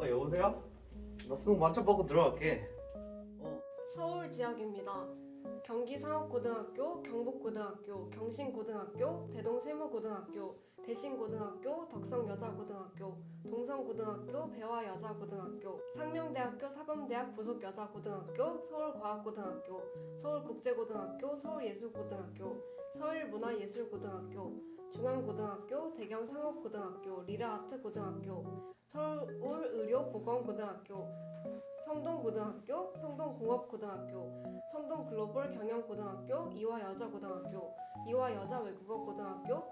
여보세요? 나 수능 만점 받고 들어갈게. 서울 지역입니다. 경기 상업고등학교, 경북고등학교, 경신고등학교, 대동세무고등학교, 대신고등학교, 덕성여자고등학교, 동성고등학교, 배화여자고등학교, 상명대학교, 사범대학 부속여자고등학교, 서울과학고등학교, 서울국제고등학교, 서울예술고등학교, 서울문화예술고등학교, 중앙고등학교, 대경상업고등학교, 리라아트고등학교, 서울의료보건고등학교, 성동고등학교, 성동공업고등학교, 성동글로벌경영고등학교, 이화여자고등학교, 이화여자외국어고등학교,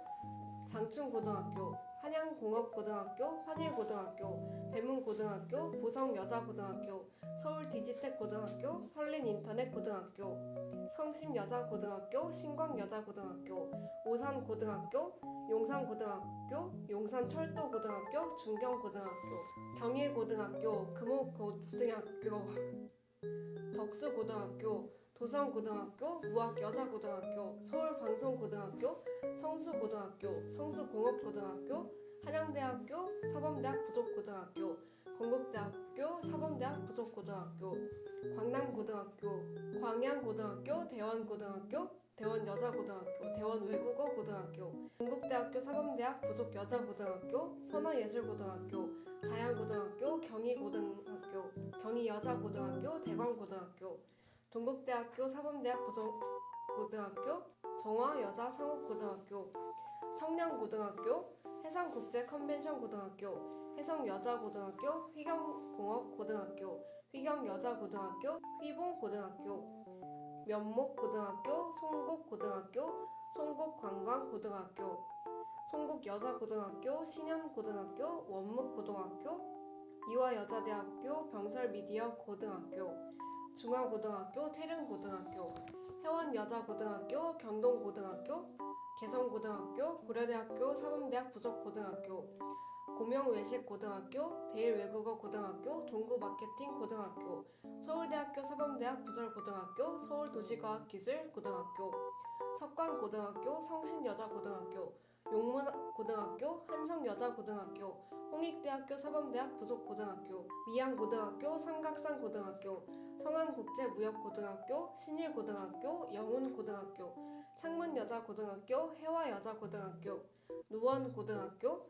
장충고등학교, 한양공업고등학교, 환일고등학교, 배문고등학교, 보성여자고등학교, 서울디지텍고등학교, 설린인터넷고등학교, 성심여자고등학교, 신광여자고등학교, 오산고등학교, 용산고등학교, 용산철도고등학교, 중경고등학교, 경일고등학교, 금호고등학교, 덕수고등학교, 도성고등학교, 무학여자고등학교, 서울방송고등학교, 성수고등학교, 성수공업고등학교, 한양대학교, 사범대학 부속고등학교, 건국대학교, 사범대학 부속고등학교, 광남고등학교, 광양고등학교, 대원고등학교, 대원여자고등학교, 대원외국어고등학교, 건국대학교 사범대학 부속여자고등학교, 선화예술고등학교, 자양고등학교, 경희고등학교, 경희여자고등학교, 대광고등학교, 동국대학교 사범대학 부속고등학교, 정화여자상업고등학교, 청량고등학교, 해상국제컨벤션고등학교, 해성여자고등학교, 휘경공업고등학교, 휘경여자고등학교, 휘봉고등학교, 면목고등학교, 송곡고등학교, 송곡관광고등학교, 송곡여자고등학교, 신현고등학교, 원묵고등학교, 이화여자대학교, 병설미디어고등학교, 중화고등학교, 태릉고등학교, 해원여자고등학교, 경동고등학교, 개성고등학교, 고려대학교 사범대학 부속고등학교, 고명외식고등학교, 대일외국어고등학교, 동구마케팅고등학교, 서울대학교 사범대학 부설고등학교, 서울도시과학기술고등학교, 석관고등학교, 성신여자고등학교, 용문고등학교, 한성여자고등학교, 홍익대학교 사범대학 부속고등학교, 미양고등학교, 삼각산고등학교, 성안국제무역고등학교, 신일고등학교, 영훈고등학교, 창문여자고등학교, 해화여자고등학교, 누원고등학교,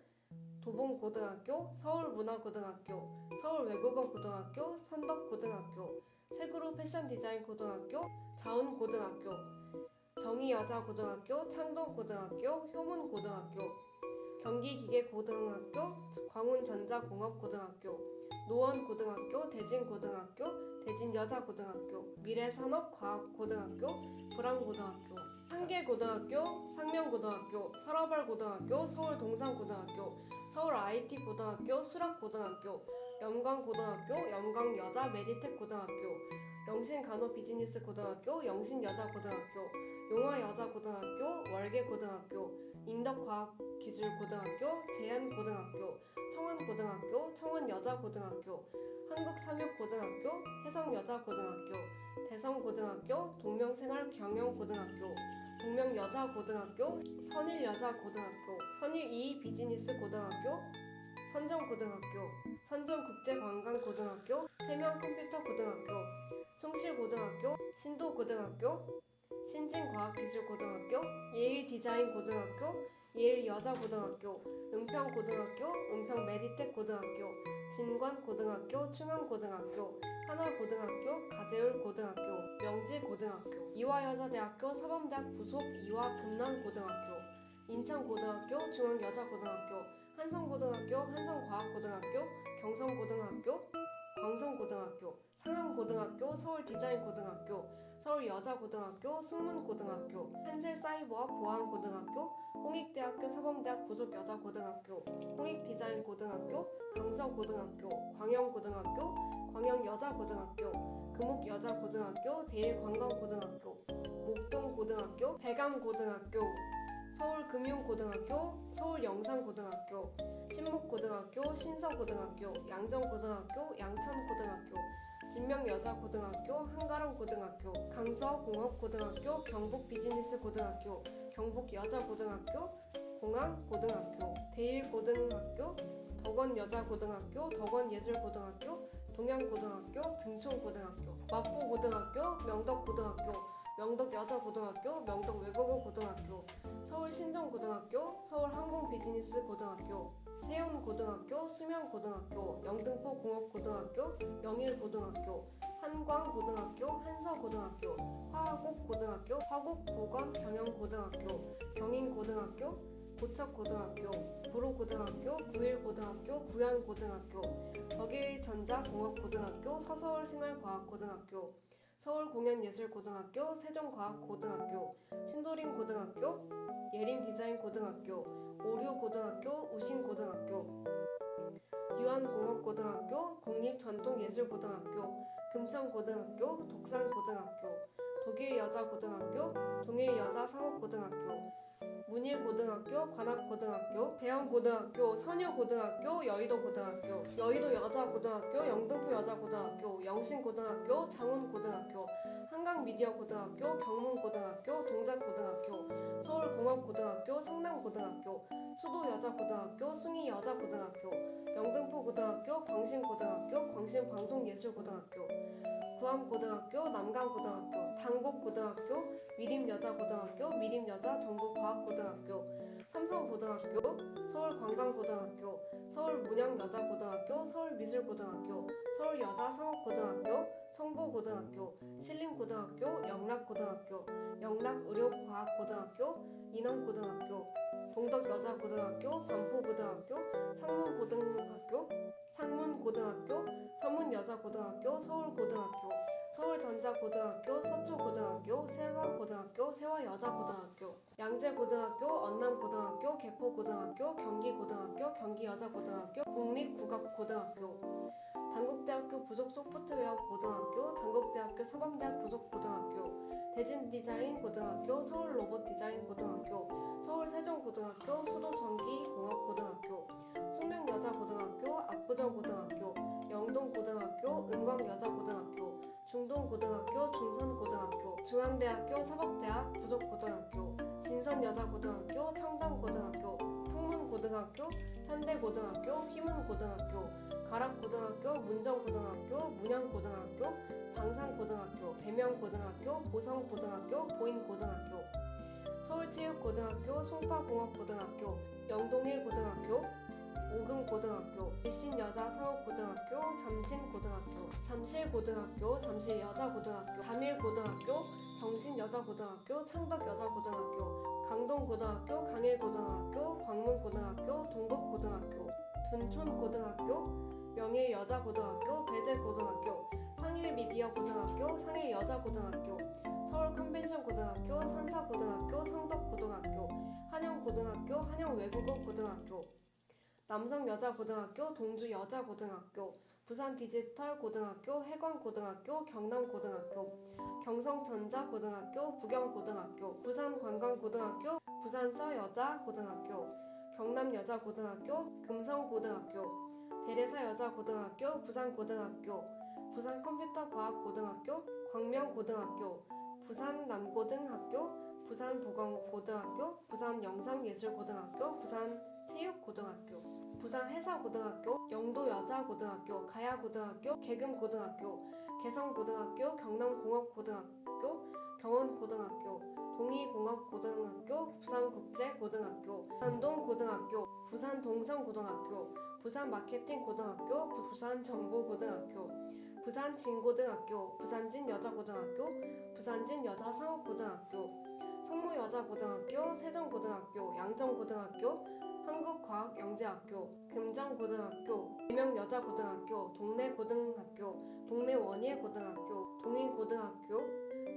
도봉고등학교, 서울문화고등학교, 서울외국어고등학교, 선덕고등학교, 세그룹 패션디자인고등학교, 자운고등학교, 정의여자고등학교, 창동고등학교, 효문고등학교, 경기기계고등학교, 광운전자공업고등학교, 노원고등학교, 대진고등학교, 대진여자고등학교, 미래산업과학고등학교, 불안고등학교, 한계고등학교, 상명고등학교, 설아벌고등학교, 서울동산고등학교, 서울IT고등학교, 수락고등학교, 염광고등학교, 염광여자메디텍고등학교, 영신간호비즈니스고등학교, 영신여자고등학교, 용화여자고등학교, 월계고등학교, 인덕과학기술고등학교, 제한고등학교, 청원고등학교, 청원여자고등학교, 한국삼육고등학교, 혜성여자고등학교, 대성고등학교, 동명생활경영고등학교, 동명여자고등학교, 선일여자고등학교, 선일2비즈니스고등학교, 선정고등학교, 선정국제관광고등학교, 세명컴퓨터고등학교, 숭실고등학교, 신도고등학교, 신진과학기술고등학교, 예일디자인고등학교, 예일여자고등학교, 은평고등학교, 은평메디텍고등학교, 진관고등학교, 충암고등학교, 하나고등학교, 가재울고등학교, 명지고등학교, 이화여자대학교 사범대학 부속 이화금남고등학교, 인천고등학교, 중앙여자고등학교, 한성고등학교, 한성과학고등학교, 경성고등학교, 광성고등학교, 상암고등학교, 서울디자인고등학교, 서울여자고등학교, 숙문고등학교, 한세사이버와 보안고등학교, 홍익대학교 사범대학 부속여자고등학교, 홍익디자인고등학교, 강서고등학교, 광영고등학교, 광영여자고등학교, 금옥여자고등학교, 대일관광고등학교, 목동고등학교, 배감고등학교, 서울금융고등학교, 서울영산고등학교, 신목고등학교, 신서고등학교, 양정고등학교, 양천고등학교, 진명여자고등학교, 한가람고등학교, 강서공업고등학교, 경북비즈니스고등학교, 경북여자고등학교, 대일공항고등학교, 대일고등학교, 덕원여자고등학교, 덕원예술고등학교, 동양고등학교, 등촌고등학교, 마포고등학교, 명덕고등학교, 명덕여자고등학교, 명덕외국어고등학교, 서울신정고등학교, 서울항공비즈니스고등학교, 세운고등학교, 수명고등학교, 영등포공업고등학교, 영일고등학교, 한광고등학교, 한서고등학교, 화곡고등학교, 화곡보건경영고등학교, 경인고등학교, 고척고등학교, 구로고등학교, 구일고등학교, 구양고등학교, 덕일전자공업고등학교, 서서울생활과학고등학교, 서울공연예술고등학교, 세종과학고등학교, 신도림고등학교, 예림디자인고등학교, 오류고등학교, 우신고등학교, 유한공업고등학교, 국립전통예술고등학교, 금천고등학교, 독산고등학교, 독일여자고등학교, 동일여자상업고등학교, 문일고등학교, 관악고등학교, 대형고등학교, 선유고등학교, 여의도고등학교, 여의도여자고등학교, 영등포여자고등학교, 영신고등학교, 장운고등학교, 한강미디어고등학교, 경문고등학교, 동작고등학교, 서울공업고등학교, 성남고등학교, 수도여자고등학교, 숭이여자고등학교, 영등포고등학교, 광신고등학교, 광신방송예술고등학교, 구암고등학교, 남강고등학교, 당곡고등학교, 미림여자고등학교, 미림여자정보과학고등학교, 삼성고등학교, 서울관광고등학교, 서울문양여자고등학교, 서울미술고등학교, 서울여자상업고등학교, 성보고등학교, 신림고등학교, 영락고등학교, 영락의료과학고등학교, 인원고등학교, 동덕여자고등학교, 반포고등학교, 상문고등학교, 상문고등학교, 서문여자고등학교, 서울고등학교, 서울전자고등학교, 서초고등학교, 세화고등학교, 세화여자고등학교, 양재고등학교, 언남고등학교, 개포고등학교, 경기고등학교, 경기여자고등학교, 국립국악고등학교, 단국대학교 부속소프트웨어 고등학교, 단국대학교 사범대학 부속고등학교, 대진디자인고등학교, 서울로봇디자인고등학교, 서울세종고등학교, 수도전기공업고등학교, 숙명여자고등학교, 압구정고등학교, 영동고등학교, 은광여자고등학교, 중동고등학교, 중산고등학교, 중앙대학교, 사법대학 부속고등학교, 진선여자고등학교, 청담고등학교, 풍문고등학교, 현대고등학교, 휘문고등학교, 가락고등학교, 문정고등학교, 문양고등학교, 방산고등학교, 배명고등학교, 보성고등학교, 보인고등학교, 서울체육고등학교, 송파공업고등학교, 영동일고등학교, 오금고등학교, 일신여자상업고등학교, 잠신고등학교, 잠실고등학교, 잠실여자고등학교, 담일고등학교, 정신여자고등학교, 창덕여자고등학교, 강동고등학교, 강일고등학교, 광문고등학교, 동북고등학교, 둔촌고등학교, 명일여자고등학교, 배재고등학교, 상일미디어고등학교, 상일여자고등학교, 서울컨벤션고등학교, 산사고등학교, 상덕고등학교, 한영고등학교, 한영외국어고등학교, 남성여자고등학교, 동주여자고등학교, 부산디지털고등학교, 해관고등학교, 경남고등학교, 경성전자고등학교, 부경고등학교, 부산관광고등학교, 부산서여자고등학교, 경남여자고등학교, 금성고등학교, 대레사여자고등학교, 부산고등학교, 부산컴퓨터과학고등학교, 광명고등학교, 부산남고등학교, 부산보건고등학교, 부산영상예술고등학교, 부산체육고등학교, 부산해사고등학교, 영도여자고등학교, 가야고등학교, 계금고등학교, 개성고등학교, 경남공업고등학교, 경원고등학교, 동의공업고등학교, 부산국제고등학교, 부산동고등학교, 부산동성고등학교, 부산마케팅고등학교, 부산정보고등학교, 부산진고등학교, 부산진여자고등학교, 부산진여자상업고등학교, 성모여자고등학교, 세정고등학교, 양정고등학교, 한국과학영재학교, 금정고등학교, 계명여자고등학교, 동래고등학교, 동래원예고등학교, 동인고등학교,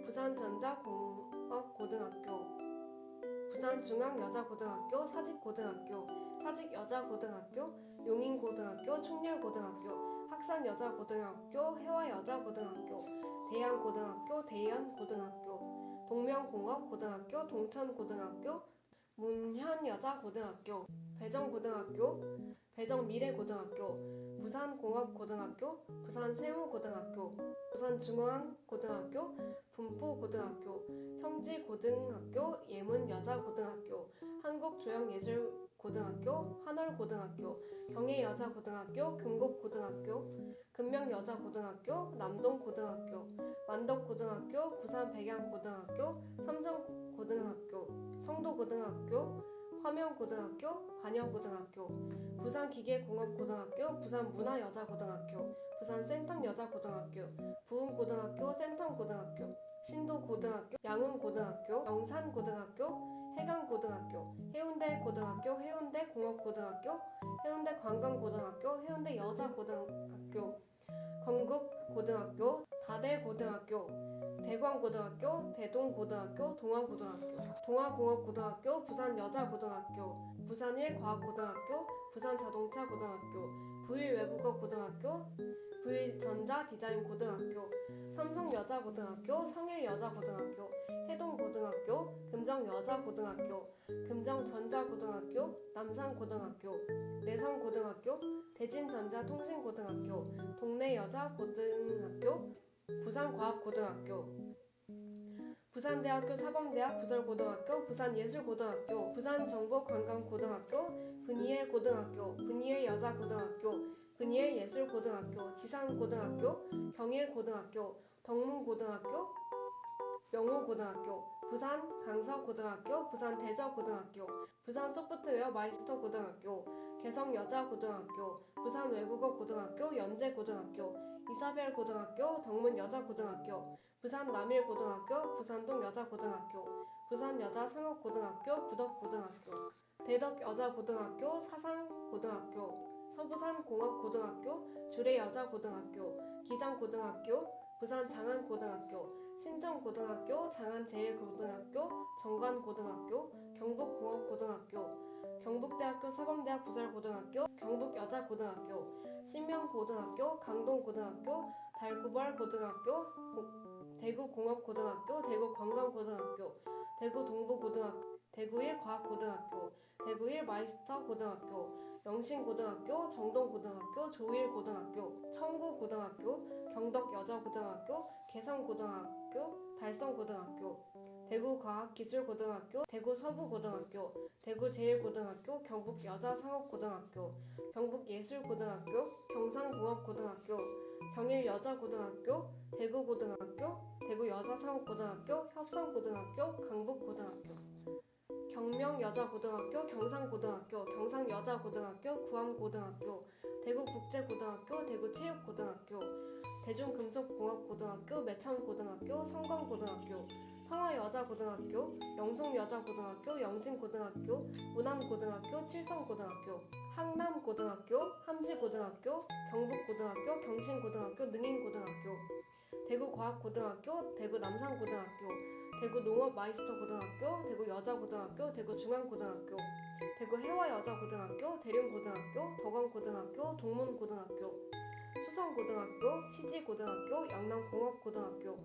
부산전자공업고등학교, 부산중앙여자고등학교, 사직고등학교, 사직여자고등학교, 용인고등학교, 충렬고등학교, 학산여자고등학교, 해화여자고등학교, 대양고등학교, 대연고등학교, 동명공업고등학교, 동천고등학교, 문현여자고등학교, 배정고등학교, 배정미래고등학교, 부산공업고등학교, 부산세무고등학교, 부산중앙고등학교, 분포고등학교, 성지고등학교, 예문여자고등학교, 한국조형예술고등학교, 한월고등학교, 경혜여자고등학교, 금곡고등학교, 금명여자고등학교, 남동고등학교, 만덕고등학교, 부산백양고등학교, 삼성고등학교, 성도고등학교, 화명고등학교, 반영고등학교, 부산기계공업고등학교, 부산문화여자고등학교, 부산센텀여자고등학교, 부흥고등학교, 센텀고등학교, 신도고등학교, 양운고등학교, 영산고등학교, 해강고등학교, 해운대고등학교, 해운대공업고등학교, 해운대관광고등학교, 해운대여자고등학교, 건국고등학교, 다대고등학교, 대광고등학교, 대동고등학교, 동아고등학교, 동아공업고등학교, 부산여자고등학교, 부산일과학고등학교, 부산자동차고등학교, 부일외국어고등학교, 부일전자디자인고등학교, 삼성여자고등학교, 성일여자고등학교, 해동고등학교, 금정여자고등학교, 금정전자고등학교, 남산고등학교, 내성고등학교, 대진전자통신고등학교, 동래여자고등학교, 부산과학고등학교, 부산대학교 사범대학 부설고등학교, 부산예술고등학교, 부산정보관광고등학교, 브니엘고등학교, 브니엘여자고등학교, 브니엘예술고등학교, 지산고등학교, 경일고등학교, 덕문고등학교, 명호고등학교, 부산강서고등학교, 부산대저고등학교, 부산소프트웨어 마이스터고등학교, 개성여자고등학교, 부산외국어고등학교, 연제고등학교, 이사벨고등학교, 덕문여자고등학교, 부산남일고등학교, 부산동여자고등학교, 부산여자상업고등학교, 부덕고등학교, 대덕여자고등학교, 사상고등학교, 서부산공업고등학교, 주례여자고등학교, 기장고등학교, 부산장안고등학교, 신정고등학교, 장안제일고등학교, 정관고등학교, 경북공업고등학교, 경북대학교 사범대학 부설고등학교, 경북여자고등학교, 신명고등학교, 강동고등학교, 달구벌고등학교, 대구공업고등학교, 대구관광고등학교, 대구동부고등학교, 대구일과학고등학교, 대구일마이스터고등학교, 영신고등학교, 정동고등학교, 조일고등학교, 청구고등학교, 경덕여자고등학교, 개성고등학교, 달성고등학교, 대구과학기술고등학교, 대구서부고등학교, 대구제일고등학교, 경북여자상업고등학교, 경북예술고등학교, 경상공업고등학교, 경일여자고등학교, 대구고등학교, 대구여자상업고등학교, 협성고등학교, 강북고등학교, 경명여자고등학교, 경상고등학교, 경상여자고등학교, 구암고등학교, 대구국제고등학교, 대구체육고등학교, 대중금속공업고등학교, 매천고등학교, 성광고등학교, 성화여자고등학교, 영송여자고등학교, 영진고등학교, 우남고등학교, 칠성고등학교, 항남고등학교, 함지고등학교, 경북고등학교, 경신고등학교, 능인고등학교, 대구과학고등학교, 대구남산고등학교, 대구농업마이스터고등학교, 대구여자고등학교, 대구중앙고등학교, 대구해화여자고등학교, 대륜고등학교, 덕원고등학교, 동문고등학교, 수성고등학교, 시지고등학교, 영남공업고등학교,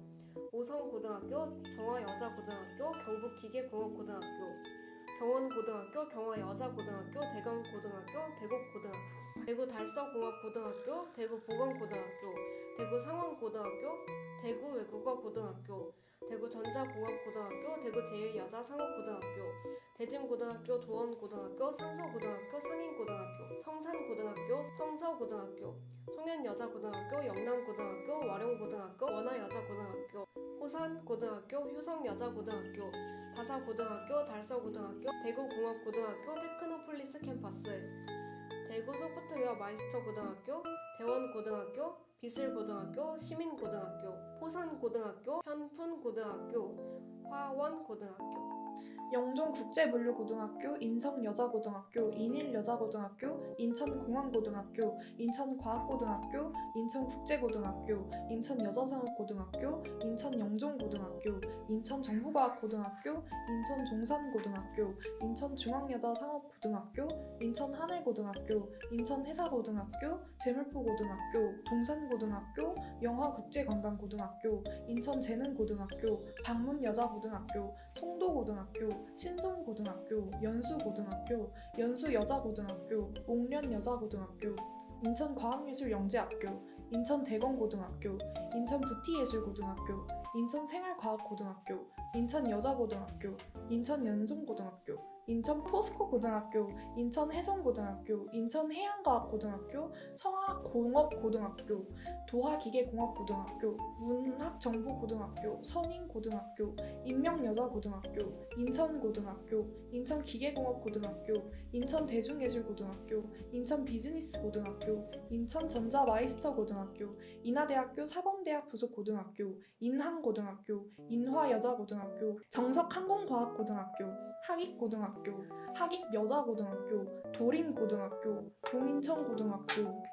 오성고등학교, 정화여자고등학교, 경북기계공업고등학교, 경원고등학교, 경화여자고등학교, 대경고등학교, 대곡고등학교, 대구달서공업고등학교, 대구보건고등학교, 대구상원고등학교, 대구외국어고등학교, 대구전자공업고등학교, 대구제일여자상업고등학교, 대진고등학교, 도원고등학교, 상서고등학교, 상인고등학교, 성산고등학교, 성서고등학교, 청년여자고등학교, 영남고등학교, 와룡고등학교, 원화여자고등학교, 호산고등학교, 효성여자고등학교, 다사고등학교, 달서고등학교, 대구공업고등학교, 테크노폴리스 캠퍼스, 대구소프트웨어 마이스터고등학교, 대원고등학교, 비슬고등학교, 시민고등학교, 포산고등학교, 현푼고등학교, 화원고등학교, 영종국제물류고등학교, 인성여자고등학교, 인일여자고등학교, 인천공항고등학교, 인천과학고등학교, 인천국제고등학교, 인천여자상업고등학교, 인천영종고등학교, 인천정보과학고등학교, 인천종산고등학교, 인천중앙여자상업고등학교, 인천하늘고등학교, 인천해사고등학교, 제물포고등학교, 동산고등학교, 영화국제관광고등학교, 인천재능고등학교, 방문여자고등학교, 송도고등학교, 신성고등학교, 연수고등학교, 연수여자고등학교, 옥련여자고등학교, 인천과학예술영재학교, 인천대건고등학교, 인천부티예술고등학교, 인천생활과학고등학교, 인천여자고등학교, 인천연송고등학교, 인천포스코고등학교, 인천해성고등학교, 인천해양과학고등학교, 청하공업고등학교, 도하기계공업고등학교, 문학정보고등학교, 선인고등학교, 인명여자고등학교, 인천고등학교, 인천기계공업고등학교, 인천대중예술고등학교, 인천비즈니스고등학교, 인천전자마이스터고등학교, 인하대학교 사범대학 부속고등학교, 인항고등학교, 인화여자고등학교, 정석항공과학고등학교, 하익고등학교, 하익여자고등학교, 도림고등학교, 동인천고등학교,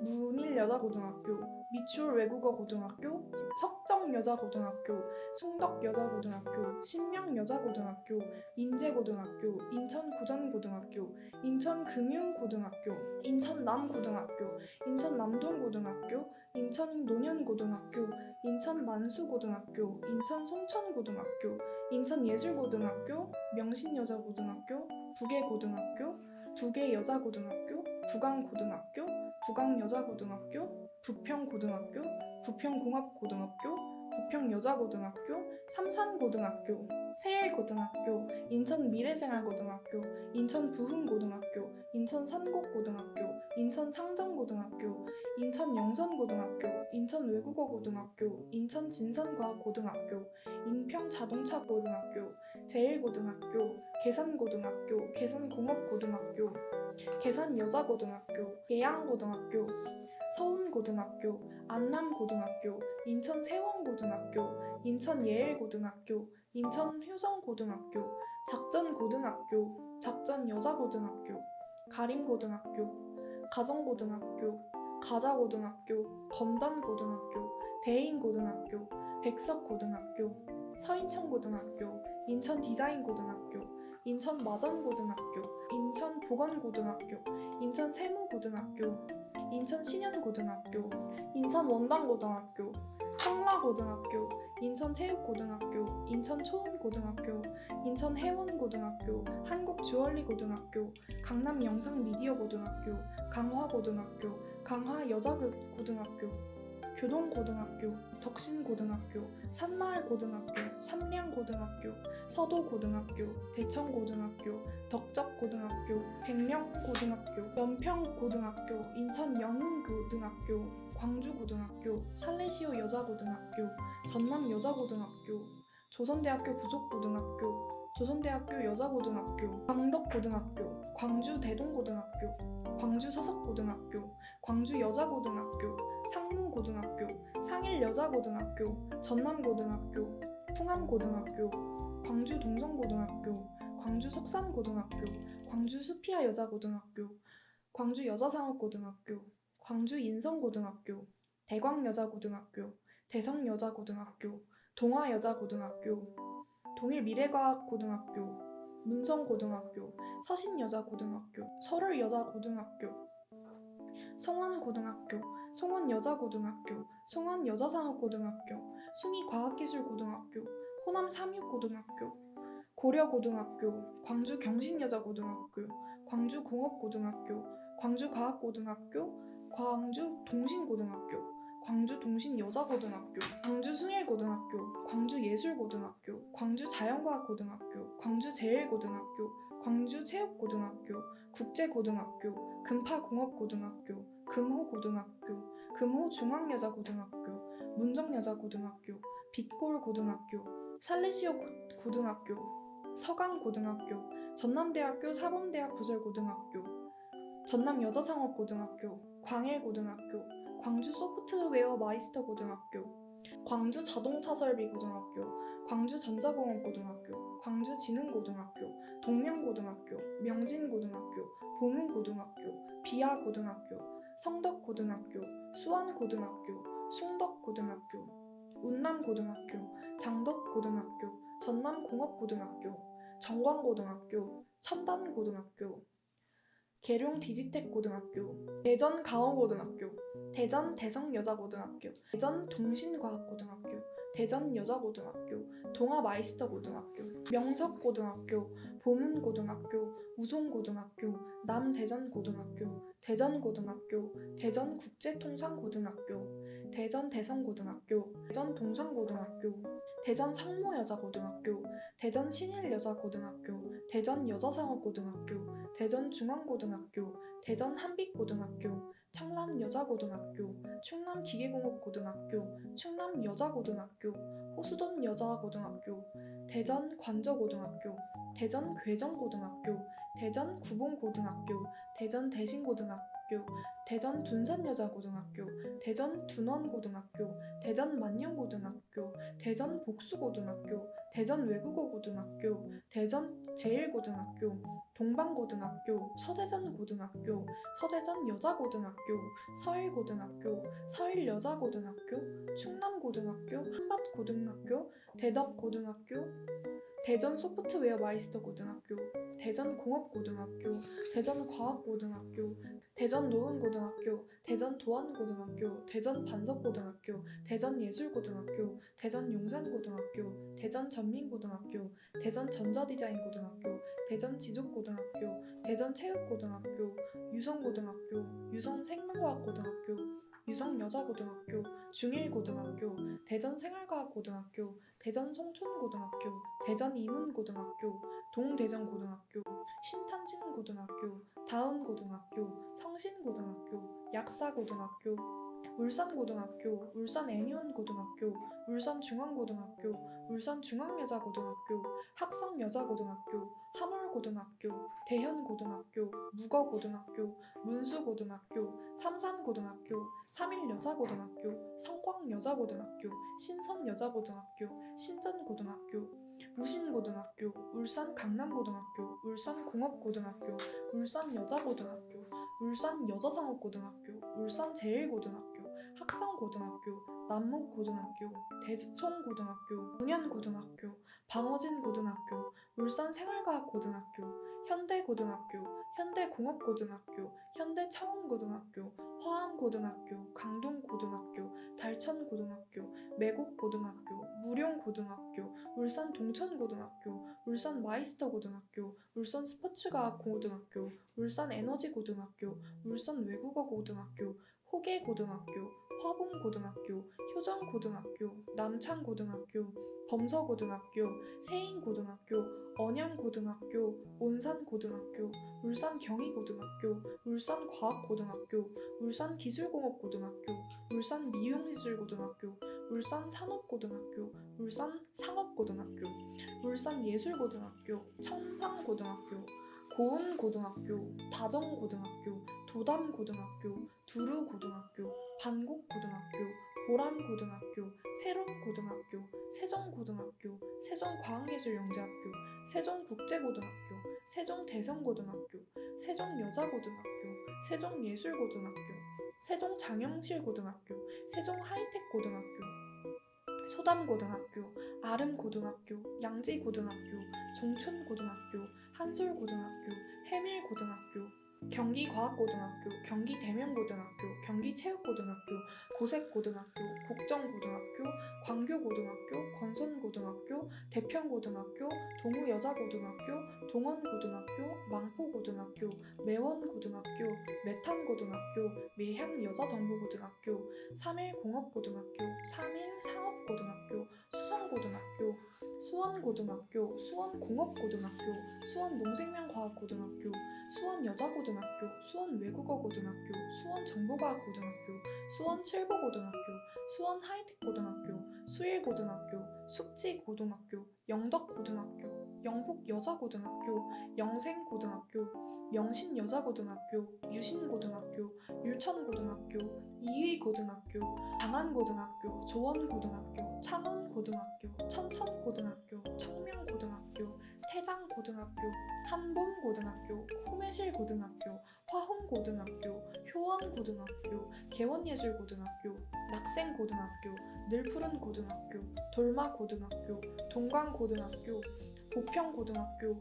문일여자고등학교, 미추홀외국어고등학교, 석정여자고등학교, 숭덕여자고등학교, 신명여자고등학교, 인제고등학교, 인천고전고등학교, 인천금융고등학교, 인천남고등학교, 인천남동고등학교, 인천노년고등학교, 인천만수고등학교, 인천송천고등학교, 인천예술고등학교, 명신여자고등학교, 부계고등학교, 부계여자고등학교, 부강고등학교, 부강여자고등학교, 부평고등학교, 부평공업고등학교, 부평여자고등학교, 삼산고등학교, 세일고등학교, 인천미래생활고등학교, 인천부흥고등학교, 인천산곡고등학교, 인천상정고등학교, 인천영선고등학교, 인천외국어고등학교, 인천진산과학고등학교, 인평자동차고등학교, 제일고등학교, 계산고등학교, 계산공업고등학교, 계산여자고등학교, 계양고등학교, 서운고등학교, 안남고등학교, 인천세원고등학교, 인천예일고등학교, 인천효성고등학교, 작전고등학교, 작전여자고등학교, 가림고등학교, 가정고등학교, 가자고등학교, 검단고등학교, 대인고등학교, 백석고등학교, 서인천고등학교, 인천디자인고등학교, 인천마전고등학교, 인천보건고등학교, 인천세무고등학교, 인천신현고등학교, 인천원당고등학교, 성라고등학교, 인천체육고등학교, 인천초원고등학교, 인천해원고등학교, 한국주얼리고등학교, 강남영상미디어고등학교, 강화고등학교, 강화여자고등학교, 교동고등학교, 덕신고등학교, 산마을고등학교, 삼량고등학교, 서도고등학교, 대청고등학교, 덕적고등학교, 백령고등학교, 연평고등학교, 인천영흥고등학교, 광주고등학교, 살레시오 여자고등학교, 전남여자고등학교, 조선대학교 부속고등학교, 조선대학교 여자고등학교, 광덕고등학교, 광주대동고등학교, 광주서석고등학교, 광주여자고등학교, 상무고등학교, 상일여자고등학교, 전남고등학교, 풍암고등학교, 광주동성고등학교, 광주석산고등학교, 광주수피아여자고등학교, 광주여자상업고등학교, 광주인성고등학교, 대광여자고등학교, 대성여자고등학교, 동화여자고등학교, 동일미래과학고등학교, 문성고등학교, 서신여자고등학교, 설월여자고등학교, 송원고등학교, 송원여자고등학교, 송원여자상업고등학교, 숭이과학기술고등학교, 호남삼육고등학교, 고려고등학교, 광주경신여자고등학교, 광주공업고등학교, 광주과학고등학교, 광주동신고등학교, 광주동신여자고등학교, 광주숭일고등학교, 광주예술고등학교, 광주자연과학고등학교, 광주제일고등학교, 광주체육고등학교, 국제고등학교, 금파공업고등학교, 금호고등학교, 금호중앙여자고등학교, 문정여자고등학교, 빛골고등학교, 살레시오 고등학교, 서강고등학교, 전남대학교 사범대학 부설고등학교, 전남여자상업고등학교, 광일고등학교, 광주소프트웨어 마이스터고등학교, 광주자동차설비고등학교, 광주전자공업고등학교, 광주지능고등학교, 동명고등학교, 명진고등학교, 봉은고등학교, 비아고등학교, 성덕고등학교, 수원고등학교, 숭덕고등학교, 운남고등학교, 장덕고등학교, 전남공업고등학교, 정광고등학교, 첨단고등학교, 계룡 디지텍고등학교, 대전 가오고등학교, 대전 대성여자고등학교, 대전 동신과학고등학교, 대전 여자고등학교, 동아마이스터고등학교, 명석고등학교, 보문고등학교, 우송고등학교, 남대전고등학교, 대전고등학교, 대전국제통상고등학교, 대전대성고등학교, 대전동성고등학교, 대전성모여자고등학교, 대전신일여자고등학교, 대전여자상업고등학교, 대전중앙고등학교, 대전한빛고등학교, 청남여자고등학교, 충남기계공업고등학교, 충남여자고등학교, 호수돔여자고등학교, 대전관저고등학교, 대전괴정고등학교, 대전구봉고등학교, 대전대신고등학교, 대전둔산여자고등학교, 대전둔원고등학교, 대전만년고등학교, 대전복수고등학교, 대전외국어고등학교, 대전제일고등학교, 동방고등학교, 서대전고등학교, 서대전여자고등학교, 서일고등학교, 서일여자고등학교, 충남고등학교, 한밭고등학교, 대덕고등학교, 대전소프트웨어 마이스터고등학교, 대전공업고등학교, 대전과학고등학교, 대전노은고등학교, 대전도안고등학교, 대전반석고등학교, 대전예술고등학교, 대전용산고등학교, 대전전민고등학교, 대전전자디자인고등학교, 대전지족고등학교, 대전체육고등학교, 유성고등학교, 유성생명과학고등학교, 유성여자고등학교, 중일고등학교, 대전생활과학고등학교, 대전송촌고등학교, 대전이문고등학교, 동대전고등학교, 신탄진고등학교, 다음고등학교, 성신고등학교, 약사고등학교, 울산고등학교, 울산애니온고등학교, 울산중앙고등학교, 울산중앙여자고등학교, 학성여자고등학교, 함월고등학교, 대현고등학교, 묵어고등학교, 문수고등학교, 삼산고등학교, 삼일여자고등학교, 성광여자고등학교, 신선여자고등학교, 신전고등학교, 우신고등학교, 울산강남고등학교, 울산공업고등학교, 울산여자고등학교, 울산여자상업고등학교, 울산제일고등학교, 학성고등학교, 남목고등학교, 대송고등학교, 문현고등학교, 방어진고등학교, 울산생활과학고등학교, 현대고등학교, 현대공업고등학교, 현대창원고등학교, 화암고등학교, 강동고등학교, 달천고등학교, 매곡고등학교, 무룡고등학교, 울산동천고등학교, 울산마이스터고등학교, 울산스포츠과학고등학교, 울산에너지고등학교, 울산외국어고등학교, 호계고등학교, 화봉고등학교, 효정고등학교, 남창고등학교, 범서고등학교, 세인고등학교, 언양고등학교, 온산고등학교, 울산경희고등학교, 울산과학고등학교, 울산기술공업고등학교, 울산미용예술고등학교, 울산산업고등학교, 울산상업고등학교, 울산예술고등학교, 청상고등학교, 고운고등학교, 다정고등학교, 도담고등학교, 두루고등학교, 반곡고등학교, 보람고등학교, 세롬고등학교, 세종고등학교, 세종과학예술영재학교, 세종국제고등학교, 세종대성고등학교, 세종여자고등학교, 세종예술고등학교, 세종장영실고등학교, 세종하이텍고등학교, 소담고등학교, 아름고등학교, 양지고등학교, 종촌고등학교, 한솔고등학교, 해밀고등학교, 경기과학고등학교, 경기대명고등학교, 경기체육고등학교, 고색고등학교, 곡정고등학교, 광교고등학교, 건선고등학교, 대평고등학교, 동우여자고등학교, 동원고등학교, 망포고등학교, 매원고등학교, 매탄고등학교, 매향여자정보고등학교, 삼일공업고등학교, 삼일상업고등학교, 수성고등학교, 수원고등학교, 수원공업고등학교, 수원농생명과학고등학교, 수원여자고등학교, 수원외국어고등학교, 수원정보과학고등학교, 수원칠보고등학교, 수원하이텍고등학교, 수일고등학교, 숙지고등학교, 영덕고등학교, 영북여자고등학교, 영생고등학교, 영신여자고등학교, 유신고등학교, 율천고등학교, 이의고등학교, 장안고등학교, 조원고등학교, 창원고등학교, 천천고등학교, 청명고등학교, 태장고등학교, 한봄고등학교, 호매실고등학교, 화홍고등학교, 효원고등학교, 개원예술고등학교, 낙생고등학교, 늘푸른고등학교, 돌마고등학교, 동광고등학교, 보평고등학교,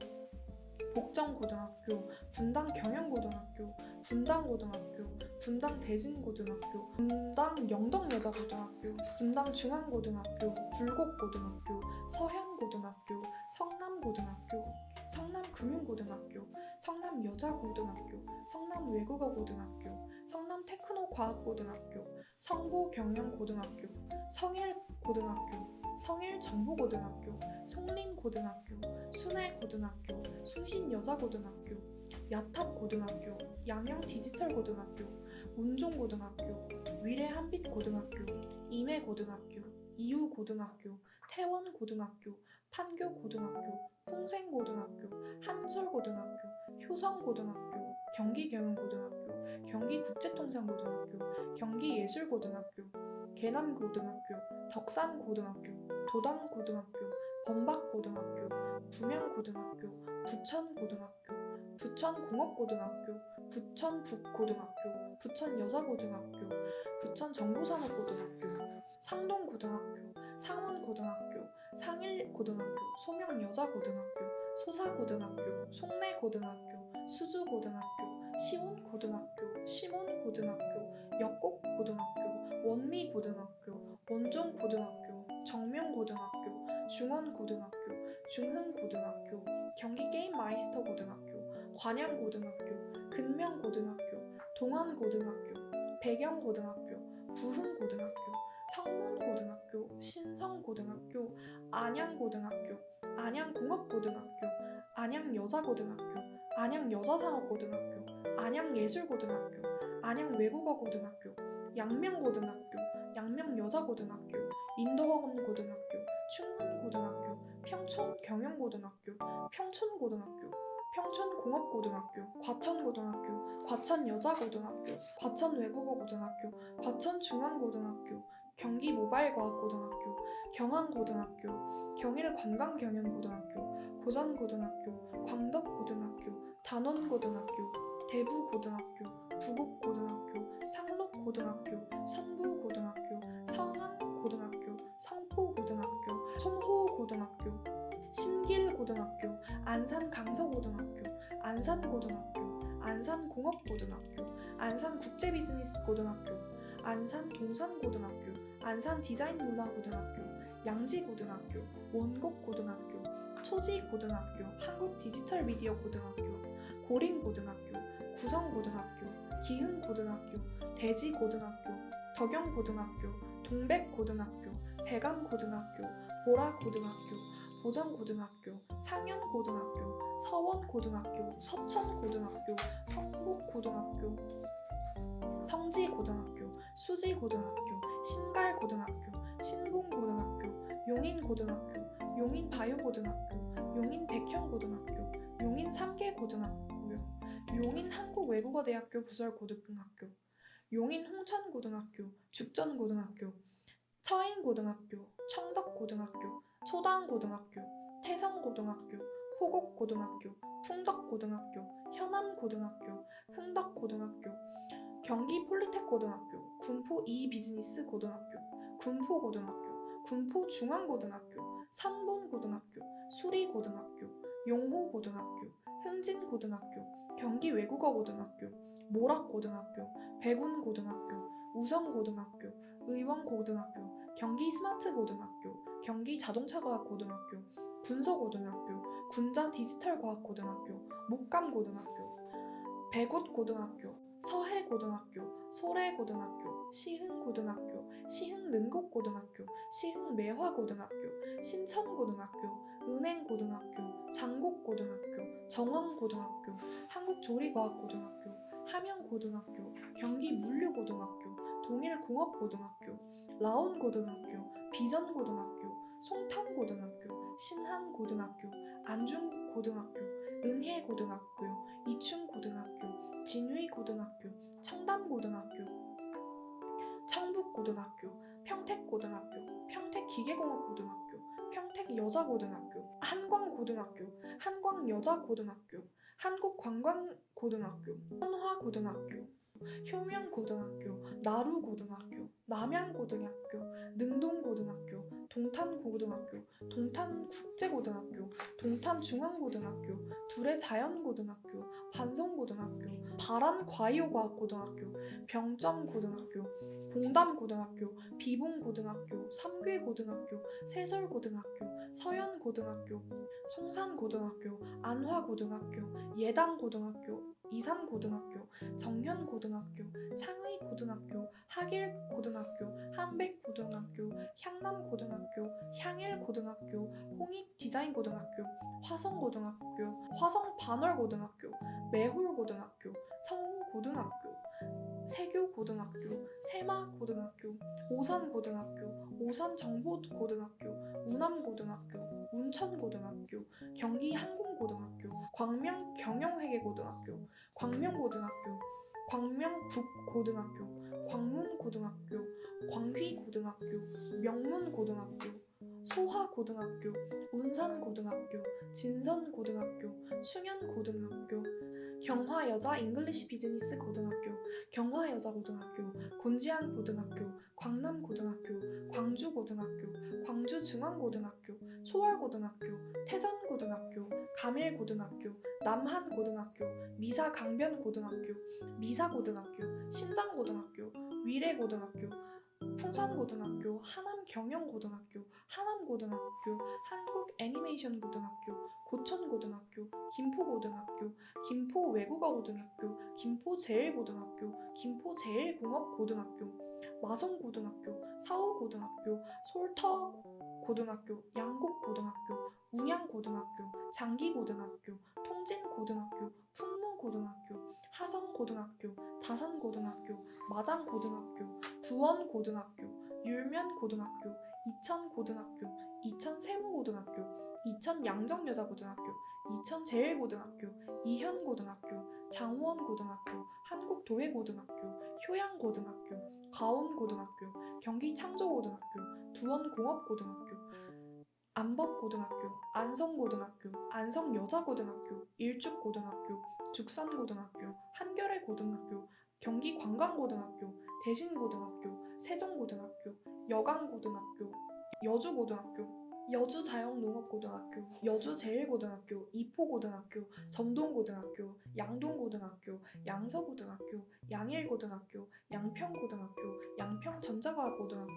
복정고등학교, 분당경영고등학교, 분당고등학교, 분당대진고등학교, 분당 영덕여자고등학교, 분당중앙고등학교, 불곡고등학교, 서현고등학교, 성남고등학교, 성남금융고등학교, 성남여자고등학교, 성남외국어고등학교, 성남테크노과학고등학교, 성보경영고등학교, 성일고등학교, 성일정보고등학교, 송림고등학교, 순회고등학교, 숭신여자고등학교, 야탑고등학교, 양양디지털고등학교, 운종고등학교, 위례한빛고등학교, 임해고등학교, 이유고등학교, 태원고등학교, 판교고등학교, 풍생고등학교, 한솔고등학교, 효성고등학교, 경기경영고등학교, 경기국제통상고등학교, 경기예술고등학교, 계남고등학교, 덕산고등학교, 도담고등학교, 범박고등학교, 부명고등학교, 부천고등학교, 부천공업고등학교, 부천북고등학교, 부천여자고등학교, 부천정보산업고등학교, 상동고등학교, 상원고등학교, 상일고등학교, 소명여자고등학교, 소사고등학교, 송내고등학교, 수주고등학교, 시온고등학교, 시몬고등학교, 역곡고등학교, 원미고등학교, 원종고등학교, 정명고등학교, 중원고등학교, 중흥고등학교, 경기게임마이스터고등학교, 관양고등학교, 근명고등학교, 동안고등학교, 배경고등학교, 부흥고등학교, 성문고등학교, 신성고등학교, 안양고등학교, 안양공업고등학교, 안양여자고등학교, 안양여자상업고등학교, 안양예술고등학교, 안양외국어고등학교, 양명고등학교, 양명여자고등학교, 인도학원고등학교, 충훈고등학교, 평촌경영고등학교, 평촌고등학교, 평촌공업고등학교, 과천고등학교, 과천여자고등학교, 과천외국어고등학교, 과천중앙고등학교, 경기모바일과학고등학교, 경항고등학교, 경일관광경영고등학교, 고전고등학교, 광덕고등학교, 단원고등학교, 대부고등학교, 부곡고등학교, 상록고등학교, 선부고등학교, 성안고등학교, 성포고등학교, 송호고등학교, 신길고등학교, 안산강서고등학교, 안산고등학교, 안산공업고등학교, 안산국제비즈니스고등학교, 안산동산고등학교, 안산디자인문화고등학교, 양지고등학교, 원곡고등학교, 초지고등학교, 한국디지털미디어고등학교, 고림고등학교, 구성고등학교, 기흥고등학교, 대지고등학교, 덕영고등학교, 동백고등학교, 백암고등학교, 보라고등학교, 보정고등학교, 상현고등학교, 서원고등학교, 서천고등학교, 성북고등학교, 성지고등학교, 수지고등학교, 신갈고등학교, 신봉고등학교, 용인고등학교, 용인바요고등학교, 용인백현고등학교, 용인3개고등학교요, 용인한국외국어대학교 부설고등학교, 용인홍천고등학교, 죽전고등학교, 처인고등학교, 청덕고등학교, 초당고등학교, 태성고등학교, 호곡고등학교, 풍덕고등학교, 현암고등학교, 흥덕고등학교, 경기폴리텍고등학교, 군포이비즈니스고등학교, 군포고등학교, 군포중앙고등학교, 산본고등학교, 수리고등학교, 용호고등학교, 흥진고등학교, 경기외국어고등학교, 모락고등학교, 백운고등학교, 우성고등학교, 의왕고등학교, 경기스마트고등학교, 경기자동차과학고등학교, 군서고등학교, 군자디지털과학고등학교, 목감고등학교, 백옷고등학교, 서해고등학교, 소래고등학교, 시흥고등학교, 시흥능곡고등학교, 시흥매화고등학교, 신천고등학교, 은행고등학교, 장곡고등학교, 정원고등학교, 한국조리과학고등학교, 함영고등학교, 경기물류고등학교, 동일공업고등학교, 라온고등학교, 비전고등학교, 송탄고등학교, 신한고등학교, 안중고등학교, 은혜고등학교, 이충고등학교, 진위고등학교, 청담고등학교, 청북고등학교, 평택고등학교, 평택기계공업고등학교, 평택여자고등학교, 한광고등학교, 한광여자고등학교, 한국관광고등학교, 현화고등학교, 효명고등학교, 나루고등학교, 남양고등학교, 능동고등학교, 동탄고등학교, 동탄국제고등학교, 동탄중앙고등학교, 두레자연고등학교, 반성고등학교, 바란과이오과학고등학교, 병점고등학교, 봉담고등학교, 비봉고등학교, 삼괴고등학교, 세설고등학교, 서현고등학교, 송산고등학교, 안화고등학교, 예당고등학교, 이산고등학교, 정현고등학교, 창의고등학교, 하길고등학교, 한백고등학교, 향남고등학교, 향일고등학교, 홍익디자인고등학교, 화성고등학교, 화성반월고등학교, 매홀고등학교, 성호고등학교, 세교고등학교, 세마고등학교, 오산고등학교, 오산정보고등학교, 우남고등학교, 운천고등학교, 경기항공고등학교, 광명경영회계고등학교, 광명고등학교, 광명북고등학교, 광문고등학교, 광휘고등학교, 명문고등학교, 소화고등학교, 운산고등학교, 진선고등학교, 충현고등학교, 경화여자 잉글리시 비즈니스 고등학교, 경화여자고등학교, 곤지암고등학교, 광남고등학교, 광주고등학교, 광주중앙고등학교, 초월고등학교, 태전고등학교, 가밀고등학교, 남한고등학교, 미사강변고등학교, 미사고등학교, 신장고등학교, 위례고등학교, 풍산고등학교, 하남경영고등학교, 하남고등학교, 한국애니메이션고등학교, 고천고등학교, 김포고등학교, 김포외국어고등학교, 김포제일고등학교, 김포제일공업고등학교, 마성고등학교, 사우고등학교, 솔터고등학교, 양곡고등학교, 운양고등학교, 장기고등학교, 통진고등학교, 풍무고등학교, 하성고등학교, 다산고등학교, 마장고등학교, 부원고등학교, 율면고등학교, 이천고등학교, 이천세무고등학교, 이천양정여자고등학교, 이천제일고등학교, 이현고등학교, 장원고등학교, 한국도예고등학교, 효양고등학교, 가온고등학교, 경기창조고등학교, 두원공업고등학교, 안법고등학교, 안성고등학교, 안성여자고등학교, 일죽고등학교, 죽산고등학교, 한겨레고등학교, 경기관광고등학교, 대신고등학교, 세종고등학교, 여강고등학교, 여주고등학교, 여주자영농업고등학교, 여주제일고등학교, 이포고등학교, 전동고등학교, 양동고등학교, 양서고등학교, 양일고등학교, 양평고등학교, 양평전자과학고등학교,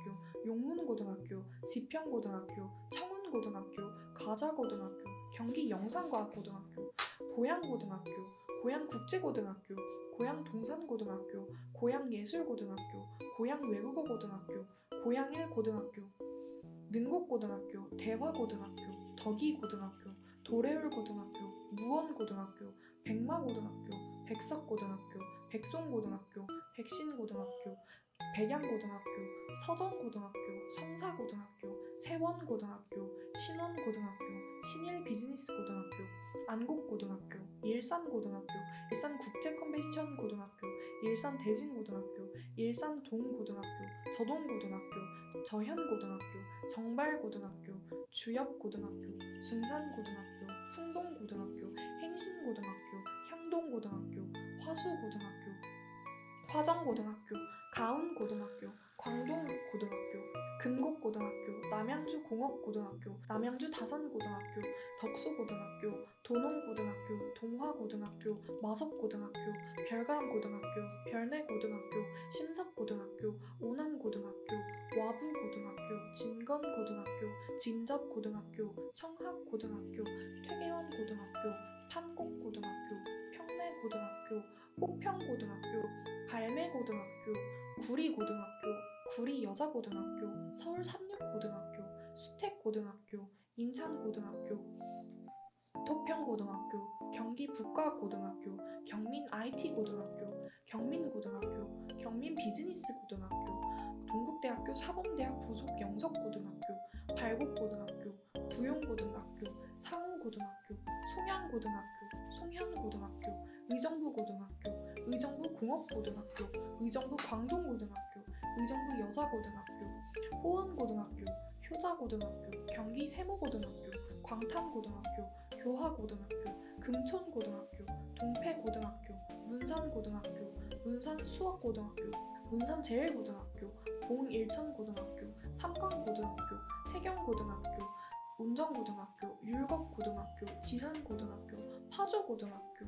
용문고등학교, 지평고등학교, 청운고등학교, 가자고등학교, 경기영상과학고등학교, 고양고등학교, 고양국제고등학교, 고양동산고등학교, 고양예술고등학교, 고양외국어고등학교, 고양일고등학교, 능곡고등학교, 대화고등학교, 덕이고등학교, 도래울고등학교, 무원고등학교, 백마고등학교, 백석고등학교, 백송고등학교, 백신고등학교, 백양고등학교, 서정고등학교, 성사고등학교, 세원고등학교, 신원고등학교, 신일비즈니스고등학교, 안곡고등학교, 일산고등학교, 일산국제컨벤션고등학교, 일산대진고등학교, 일산동고등학교, 저동고등학교, 저현고등학교, 정발고등학교, 주엽고등학교, 중산고등학교, 풍동고등학교, 행신고등학교, 향동고등학교, 화수고등학교, 화정고등학교, 가운고등학교, 광동고등학교, 금곡고등학교, 남양주공업고등학교, 남양주다산고등학교, 덕소고등학교, 도농고등학교, 동화고등학교, 마석고등학교, 별가람고등학교, 별내고등학교, 심석고등학교, 오남고등학교, 와부고등학교, 진건고등학교, 진접고등학교, 청학고등학교, 퇴계원고등학교, 판곡고등학교, 평내고등학교, 호평고등학교, 갈매고등학교, 구리고등학교, 구리여자고등학교, 서울삼육고등학교, 수택고등학교, 인천고등학교, 토평고등학교, 경기북과고등학교, 경민IT고등학교, 경민고등학교, 경민비즈니스고등학교, 동국대학교 사범대학 부속 영석고등학교, 발곡고등학교, 부용고등학교, 상호고등학교, 송양고등학교, 송현고등학교, 의정부고등학교, 의정부공업고등학교, 의정부광동고등학교, 의정부여자고등학교, 호은고등학교, 효자고등학교, 경기세무고등학교, 광탄고등학교, 교화고등학교, 금촌고등학교, 동패고등학교, 문산고등학교, 문산수학고등학교, 문산제일고등학교, 봉일천고등학교, 삼강고등학교, 세경고등학교, 운정고등학교, 율곡고등학교, 지산고등학교, 파주고등학교,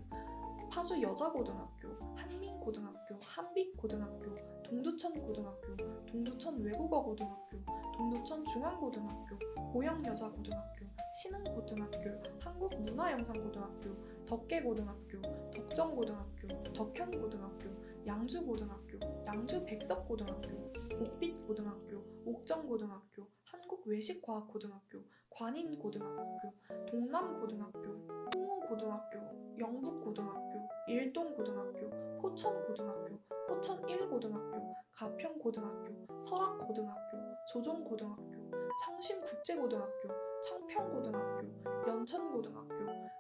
파주여자고등학교, 한민고등학교, 한빛고등학교, 동두천고등학교, 동두천외국어고등학교, 동두천중앙고등학교, 고영여자고등학교, 신흥고등학교, 한국문화영상고등학교, 덕계고등학교, 덕정고등학교, 덕현고등학교, 양주고등학교, 양주백석고등학교, 옥빛고등학교, 옥정고등학교, 한국외식과학고등학교, 관인고등학교, 동남고등학교, 홍우고등학교, 영북고등학교, 일동고등학교, 포천고등학교, 포천1고등학교, 가평고등학교, 설악고등학교, 조종고등학교, 청심국제고등학교, 청평고등학교, 연천고등학교,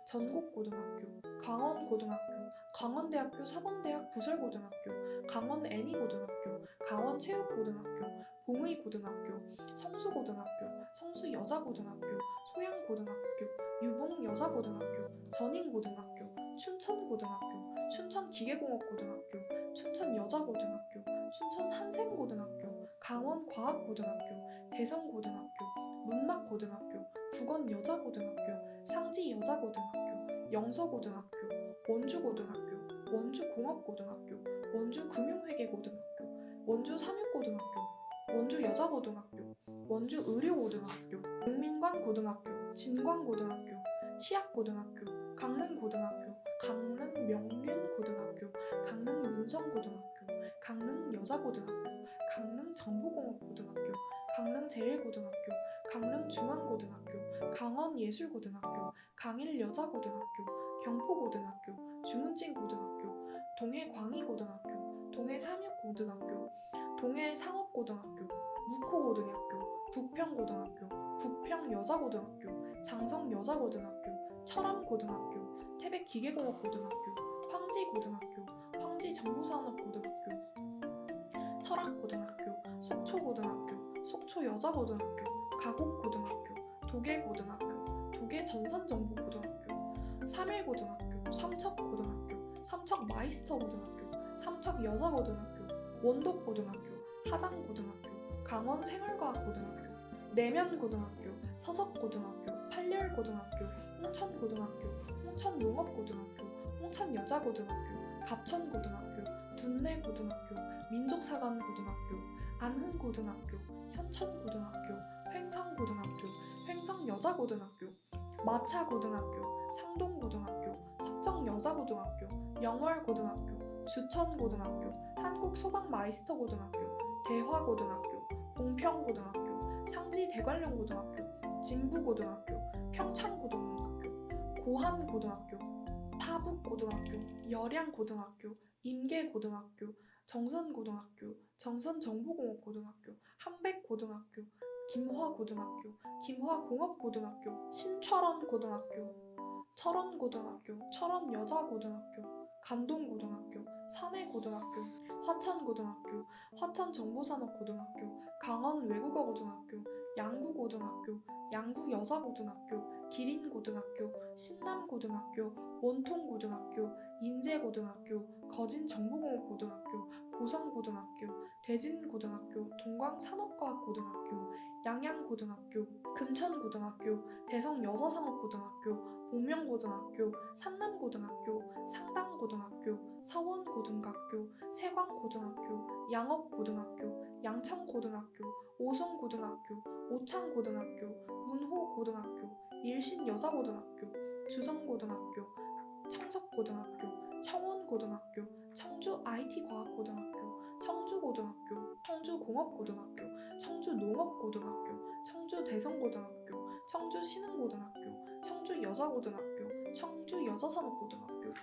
전곡고등학교, 강원고등학교, 강원대학교 사범대학 부설고등학교, 강원애니고등학교, 강원체육고등학교, 봉의고등학교, 성수고등학교, 성수여자고등학교, 소양고등학교, 유봉여자고등학교, 전인고등학교, 춘천고등학교, 춘천기계공업고등학교, 춘천여자고등학교, 춘천한샘고등학교, 강원과학고등학교, 대성고등학교, 문막고등학교, 북원여자고등학교, 상지여자고등학교, 영서고등학교, 원주고등학교, 원주공업고등학교, 원주금융회계고등학교, 원주삼육고등학교, 원주여자고등학교, 원주의료고등학교, 용민관고등학교, 진광고등학교, 치악고등학교, 강릉고등학교, 강릉명륜고등학교, 강릉문성고등학교, 강릉여자고등학교, 강릉정보공업고등학교, 강릉제일고등학교, 강릉중앙고등학교, 강원예술고등학교, 강일여자고등학교, 경포고등학교, 중문진고등학교, 동해광희고등학교, 동해삼육고등학교, 동해상업고등학교, 묵호고등학교, 북평고등학교, 북평여자고등학교, 장성여자고등학교, 철암고등학교, 태백기계공업고등학교, 황지고등학교, 황지정보산업고등학교, 설악고등학교, 속초고등학교, 속초여자고등학교, 가곡고등학교, 도계고등학교, 도계전산정보고등학교, 삼일고등학교, 삼척고등학교, 삼척마이스터고등학교, 삼척여자고등학교, 원독고등학교, 하장고등학교, 강원생활과학고등학교, 내면고등학교, 서석고등학교, 팔렬고등학교, 홍천고등학교, 홍천농업고등학교, 홍천여자고등학교, 갑천고등학교, 둔내고등학교, 민족사관고등학교, 안흥고등학교, 현천고등학교, 횡성고등학교, 횡성여자고등학교, 마차고등학교, 상동고등학교, 석정여자고등학교, 영월고등학교, 주천고등학교, 한국소방마이스터고등학교, 대화고등학교, 봉평고등학교, 상지대관령고등학교, 진부고등학교, 평창고등학교, 고한고등학교, 타북고등학교, 열양고등학교, 임계고등학교, 정선고등학교, 정선정보공업고등학교, 한백고등학교, 김화고등학교, 김화공업고등학교, 신철원고등학교, 철원고등학교, 철원여자고등학교, 간동고등학교, 산해고등학교, 화천고등학교, 화천정보산업고등학교, 강원외국어고등학교, 양구고등학교, 양구여자고등학교, 기린고등학교, 신남고등학교, 원통고등학교, 인제고등학교, 거진정보공업고등학교, 고성고등학교, 대진고등학교, 동광산업과학고등학교, 양양고등학교, 금천고등학교, 대성여자상업고등학교, 복명고등학교, 산남고등학교, 상당고등학교, 서원고등학교, 세광고등학교, 양업고등학교, 양천고등학교, 오송고등학교, 오창고등학교, 문호고등학교, 일신여자고등학교, 주성고등학교, 청석고등학교, 청원고등학교, 청주IT과학고등학교, 청주고등학교, 청주공업고등학교, 청주농업고등학교, 청주대성고등학교, 청주신흥고등학교, 청주여자고등학교, 청주여자산업고등학교,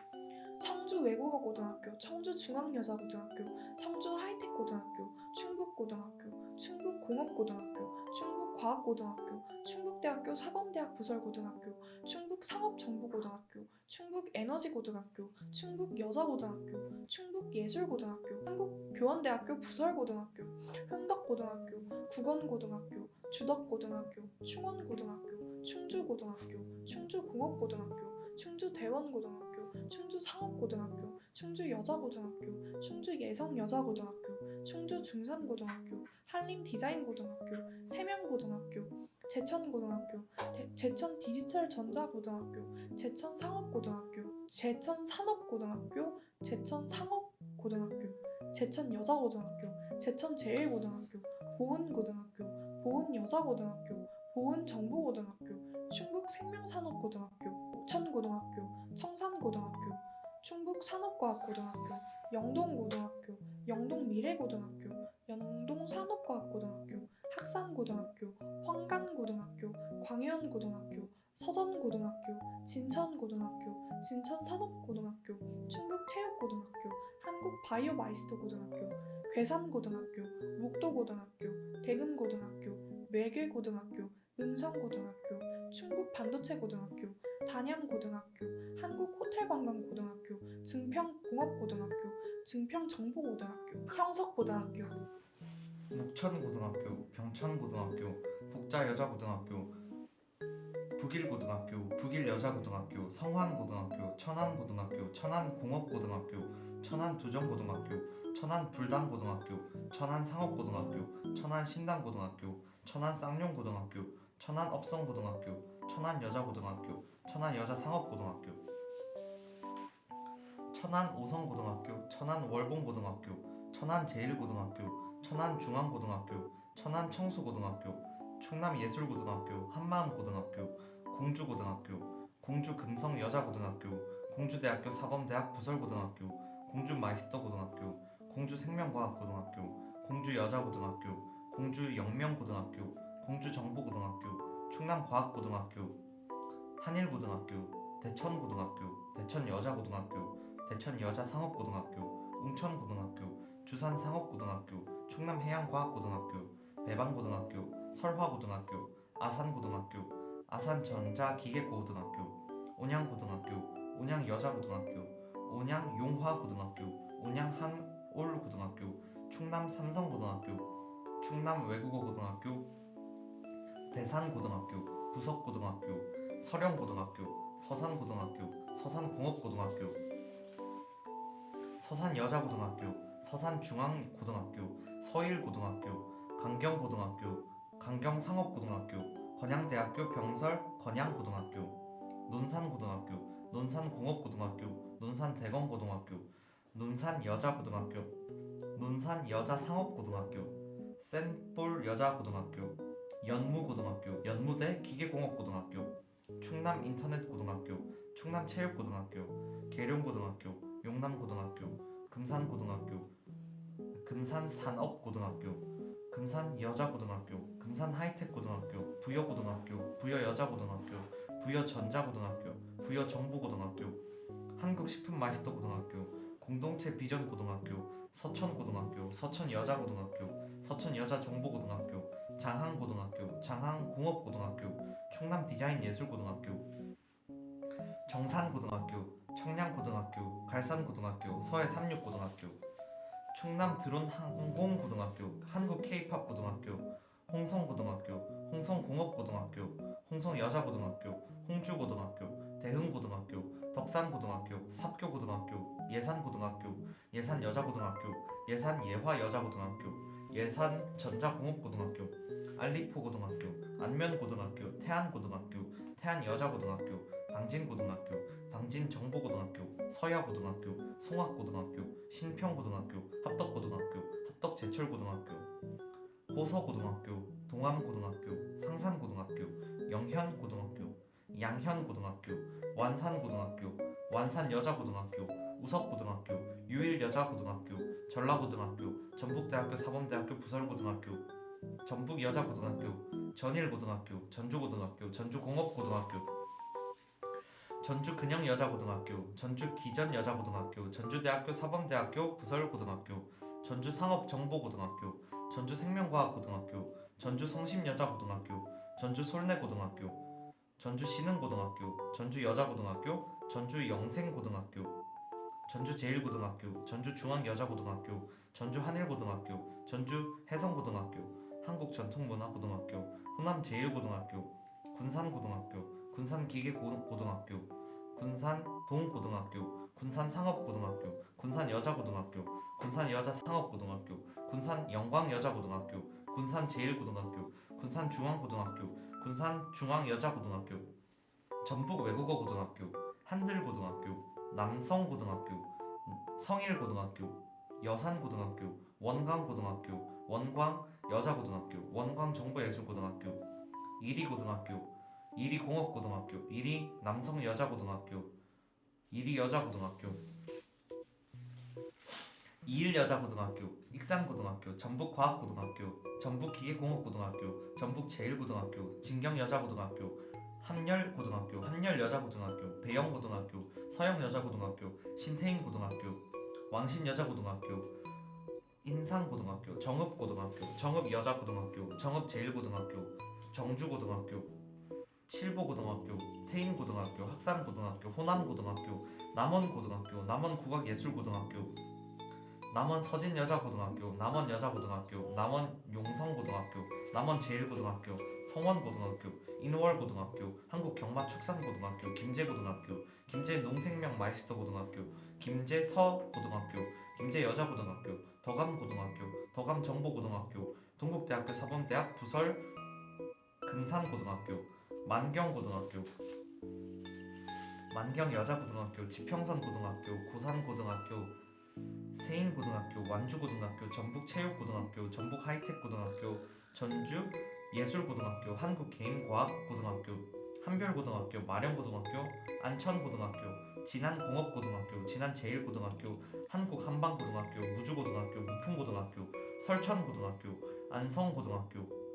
청주외국어고등학교, 청주중앙여자고등학교, 청주하이텍고등학교, 충북고등학교, 충북공업고등학교, 충북과학고등학교, 충북대학교 사범대학 부설고등학교, 충북상업정보고등학교, 충북에너지고등학교, 충북여자고등학교, 충북예술고등학교, 한국교원대학교 부설고등학교, 흥덕고등학교, 국원고등학교, 주덕고등학교, 충원고등학교, 충주고등학교, 충주공업고등학교, 충주대원고등학교, 충주 상업고등학교, 충주 여자고등학교, 충주 예성여자고등학교, 충주 중산고등학교, 한림디자인고등학교, 세명고등학교, 제천고등학교, 제천 디지털전자고등학교, 제천상업고등학교, 제천산업고등학교, 제천상업고등학교, 제천여자고등학교, 제천제일고등학교, 보은고등학교, 보은여자고등학교, 보은정보고등학교, 충북생명산업고등학교, 옥천고등학교, 청산고등학교, 충북산업과학고등학교, 영동고등학교, 영동미래고등학교, 영동산업과학고등학교, 학산고등학교, 황간고등학교, 광해연고등학교, 서전고등학교, 진천고등학교, 진천산업고등학교, 충북체육고등학교, 한국바이오마이스터고등학교, 괴산고등학교, 목도고등학교, 대금고등학교, 매개고등학교, 은성고등학교, 충북반도체고등학교, 단양고등학교, 한국호텔관광고등학교, 증평공업고등학교, 증평정보고등학교, 형석고등학교, 목천고등학교, 병천고등학교, 복자여자고등학교, 북일고등학교, 북일여자고등학교, 성환고등학교, 천안고등학교, 천안공업고등학교, 천안두정고등학교, 천안불단고등학교, 천안상업고등학교, 천안신당고등학교, 천안쌍용고등학교, 천안업성고등학교, 천안여자고등학교, 천안여자상업고등학교, 천안오성고등학교, 천안월봉고등학교, 천안제일고등학교, 천안중앙고등학교, 천안청수고등학교, 충남예술고등학교, 한마음고등학교, 공주고등학교, 공주금성여자고등학교, 공주대학교 사범대학 부설고등학교, 공주마이스터고등학교, 공주생명과학고등학교, 공주여자고등학교, 공주영명고등학교, 공주정보고등학교, 충남과학고등학교, 한일고등학교, 대천고등학교, 대천여자고등학교, 대천여자상업고등학교, 웅천고등학교, 주산상업고등학교, 충남해양과학고등학교, 배방고등학교, 설화고등학교, 아산고등학교, 아산전자기계고등학교, 온양고등학교, 온양여자고등학교, 온양용화고등학교, 온양한올고등학교, 충남삼성고등학교, 충남외국어고등학교, 대산고등학교, 부석고등학교, 서령고등학교, 서산고등학교, 서산공업고등학교, 서산여자고등학교, 서산중앙고등학교, 서일고등학교, 강경고등학교, 강경상업고등학교, 건양대학교 병설 건양고등학교, 논산고등학교, 논산공업고등학교, 논산대검고등학교, 논산여자고등학교, 논산여자상업고등학교, 센볼여자고등학교, 연무고등학교, 연무대 기계공업고등학교, 충남인터넷고등학교, 충남체육고등학교, 계룡고등학교, 용남고등학교, 금산고등학교, 금산산업고등학교, 금산여자고등학교, 금산하이텍고등학교, 부여고등학교, 부여여자고등학교, 부여전자고등학교, 부여정보고등학교, 한국식품마이스터고등학교, 공동체비전고등학교, 서천고등학교, 서천여자고등학교, 서천여자정보고등학교, 장항고등학교, 장항공업고등학교, 충남디자인예술고등학교, 정산고등학교, 청량고등학교, 갈산고등학교, 서해삼육고등학교, 충남드론항공고등학교, 한국케이팝고등학교, 홍성고등학교, 홍성공업고등학교, 홍성여자고등학교, 홍주고등학교, 대흥고등학교, 덕산고등학교, 삽교고등학교, 예산고등학교, 예산여자고등학교, 예산예화여자고등학교, 예산전자공업고등학교, 알리포고등학교, 안면고등학교, 태안고등학교, 태안여자고등학교, 당진고등학교, 당진정보고등학교, 서야고등학교, 송악고등학교, 신평고등학교, 합덕고등학교, 합덕제철고등학교, 호서고등학교, 동암고등학교, 상산고등학교, 영현고등학교, 양현고등학교, 완산고등학교, 완산여자고등학교, 우석고등학교, 유일여자고등학교, 전라고등학교, 전북대학교 사범대학교 부설고등학교, 전북여자고등학교, 전일고등학교, 전주고등학교, 전주공업고등학교, 전주근영여자고등학교, 전주기전여자고등학교, 전주대학교 사범대학교 부설고등학교, 전주상업정보고등학교, 전주생명과학고등학교, 전주성심여자고등학교, 전주솔내고등학교, 전주신흥고등학교, 전주여자고등학교, 전주영생고등학교, 전주제일고등학교, 전주중앙여자고등학교, 전주한일고등학교, 전주해성고등학교, 한국전통문화고등학교, 호남제일고등학교, 군산고등학교, 군산기계고등학교, 군산 동고등학교, 군산 상업고등학교, 군산 여자고등학교, 군산 여자상업고등학교, 군산 영광여자고등학교, 군산 제일고등학교, 군산 중앙고등학교, 군산 중앙여자고등학교, 전북 외국어고등학교, 한들고등학교, 남성고등학교, 성일고등학교, 여산고등학교, 원광고등학교, 원광여자고등학교, 원광정보예술고등학교, 이리고등학교, 이리공업고등학교, 이리 남성여자고등학교, 이리여자고등학교, 이일여자고등학교, 익산고등학교, 전북과학고등학교, 전북기계공업고등학교, 전북제일고등학교, 진경여자고등학교, 함열고등학교, 함열여자고등학교, 배영고등학교, 서영여자고등학교, 신태인고등학교, 왕신여자고등학교, 인상고등학교, 정읍고등학교, 정읍여자고등학교, 정읍제일고등학교, 정주고등학교, 칠보고등학교, 태인고등학교, 학산고등학교, 호남고등학교, 남원고등학교, 남원국악예술고등학교, 남원서진여자고등학교, 남원여자고등학교, 남원용성고등학교, 남원제일고등학교, 성원고등학교, 인월고등학교, 한국경마축산고등학교, 김제고등학교, 김제농생명마이스터고등학교, 김제서고등학교, 김제여자고등학교, 덕암고등학교, 덕암정보고등학교, 동국대학교 사범대학 부설 금산고등학교, 만경고등학교, 만경여자고등학교, 지평선고등학교, 고산고등학교, 세인고등학교, 완주고등학교, 전북체육고등학교, 전북하이텍고등학교, 전주예술고등학교, 한국개인과학고등학교, 한별고등학교, 마령고등학교, 안천고등학교, 진안공업고등학교, 진안제일고등학교, 한국한방고등학교, 무주고등학교, 무풍고등학교, 설천고등학교, 안성고등학교,